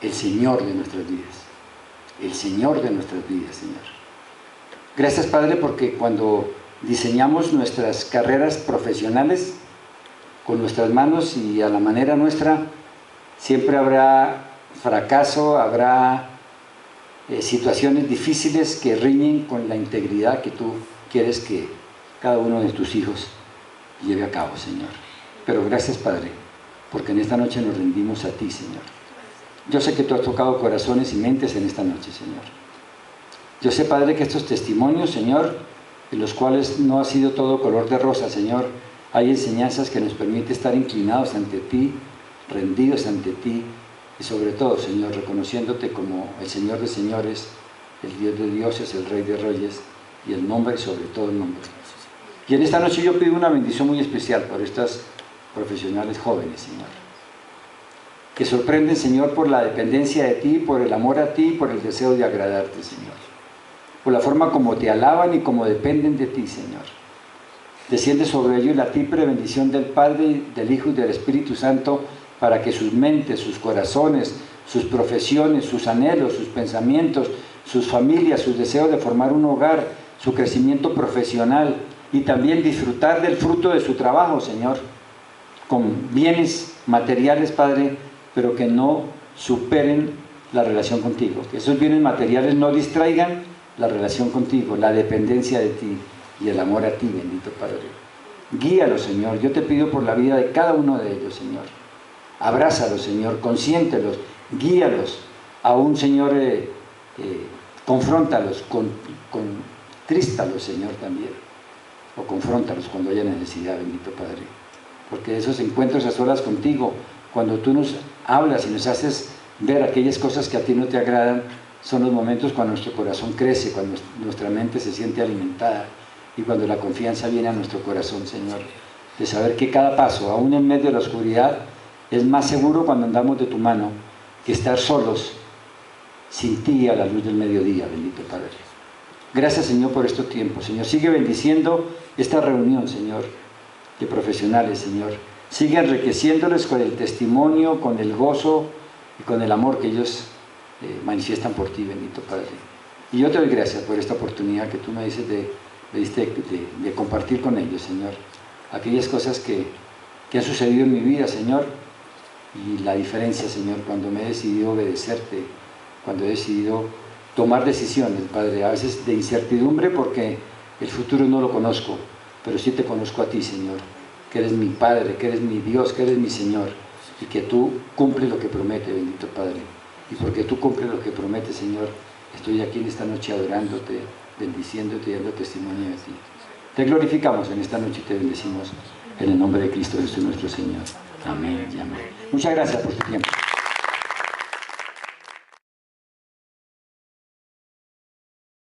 el Señor de nuestras vidas. El Señor de nuestras vidas, Señor. Gracias, Padre, porque cuando diseñamos nuestras carreras profesionales con nuestras manos y a la manera nuestra, siempre habrá fracaso, habrá situaciones difíciles que riñen con la integridad que tú quieres que cada uno de tus hijos lleve a cabo, Señor. Pero gracias, Padre, porque en esta noche nos rendimos a ti, Señor. Yo sé que tú has tocado corazones y mentes en esta noche, Señor. Yo sé, Padre, que estos testimonios, Señor, en los cuales no ha sido todo color de rosa, Señor, hay enseñanzas que nos permiten estar inclinados ante ti, rendidos ante ti, y sobre todo, Señor, reconociéndote como el Señor de señores, el Dios de dioses, el Rey de reyes, y el nombre, sobre todo el nombre. Y en esta noche yo pido una bendición muy especial por estas profesionales jóvenes, Señor, que sorprenden, Señor, por la dependencia de ti, por el amor a ti, por el deseo de agradarte, Señor, por la forma como te alaban y como dependen de ti, Señor. Desciende sobre ellos la triple bendición del Padre, del Hijo y del Espíritu Santo, para que sus mentes, sus corazones, sus profesiones, sus anhelos, sus pensamientos, sus familias, sus deseos de formar un hogar, su crecimiento profesional y también disfrutar del fruto de su trabajo, Señor, con bienes materiales, Padre, pero que no superen la relación contigo, que esos bienes materiales no distraigan la relación contigo, la dependencia de ti y el amor a ti, bendito Padre. Guíalos, Señor, yo te pido por la vida de cada uno de ellos, Señor. Abrázalos, Señor, consiéntelos, guíalos, aún, Señor, confróntalos, contrístalos, Señor, también, o confróntalos cuando haya necesidad, bendito Padre, porque esos encuentros a solas contigo, cuando tú nos hablas y nos haces ver aquellas cosas que a ti no te agradan, son los momentos cuando nuestro corazón crece, cuando nuestra mente se siente alimentada y cuando la confianza viene a nuestro corazón, Señor, de saber que cada paso, aún en medio de la oscuridad, es más seguro cuando andamos de tu mano que estar solos sin ti a la luz del mediodía, bendito Padre. Gracias, Señor, por estos tiempos, Señor. Sigue bendiciendo esta reunión, Señor, de profesionales, Señor. Sigue enriqueciéndoles con el testimonio, con el gozo y con el amor que ellos manifiestan por ti, bendito Padre. Y yo te doy gracias por esta oportunidad que tú me dices de compartir con ellos, Señor, aquellas cosas que han sucedido en mi vida, Señor, y la diferencia, Señor, cuando me he decidido obedecerte, cuando he decidido tomar decisiones, Padre, a veces de incertidumbre porque el futuro no lo conozco, pero sí te conozco a ti, Señor, que eres mi Padre, que eres mi Dios, que eres mi Señor, y que tú cumples lo que promete, bendito Padre. Y porque tú cumples lo que promete, Señor, estoy aquí en esta noche adorándote, bendiciéndote y dando testimonio de ti. Te glorificamos en esta noche y te bendecimos en el nombre de Cristo Jesús nuestro Señor. Amén y amén. Muchas gracias por tu tiempo.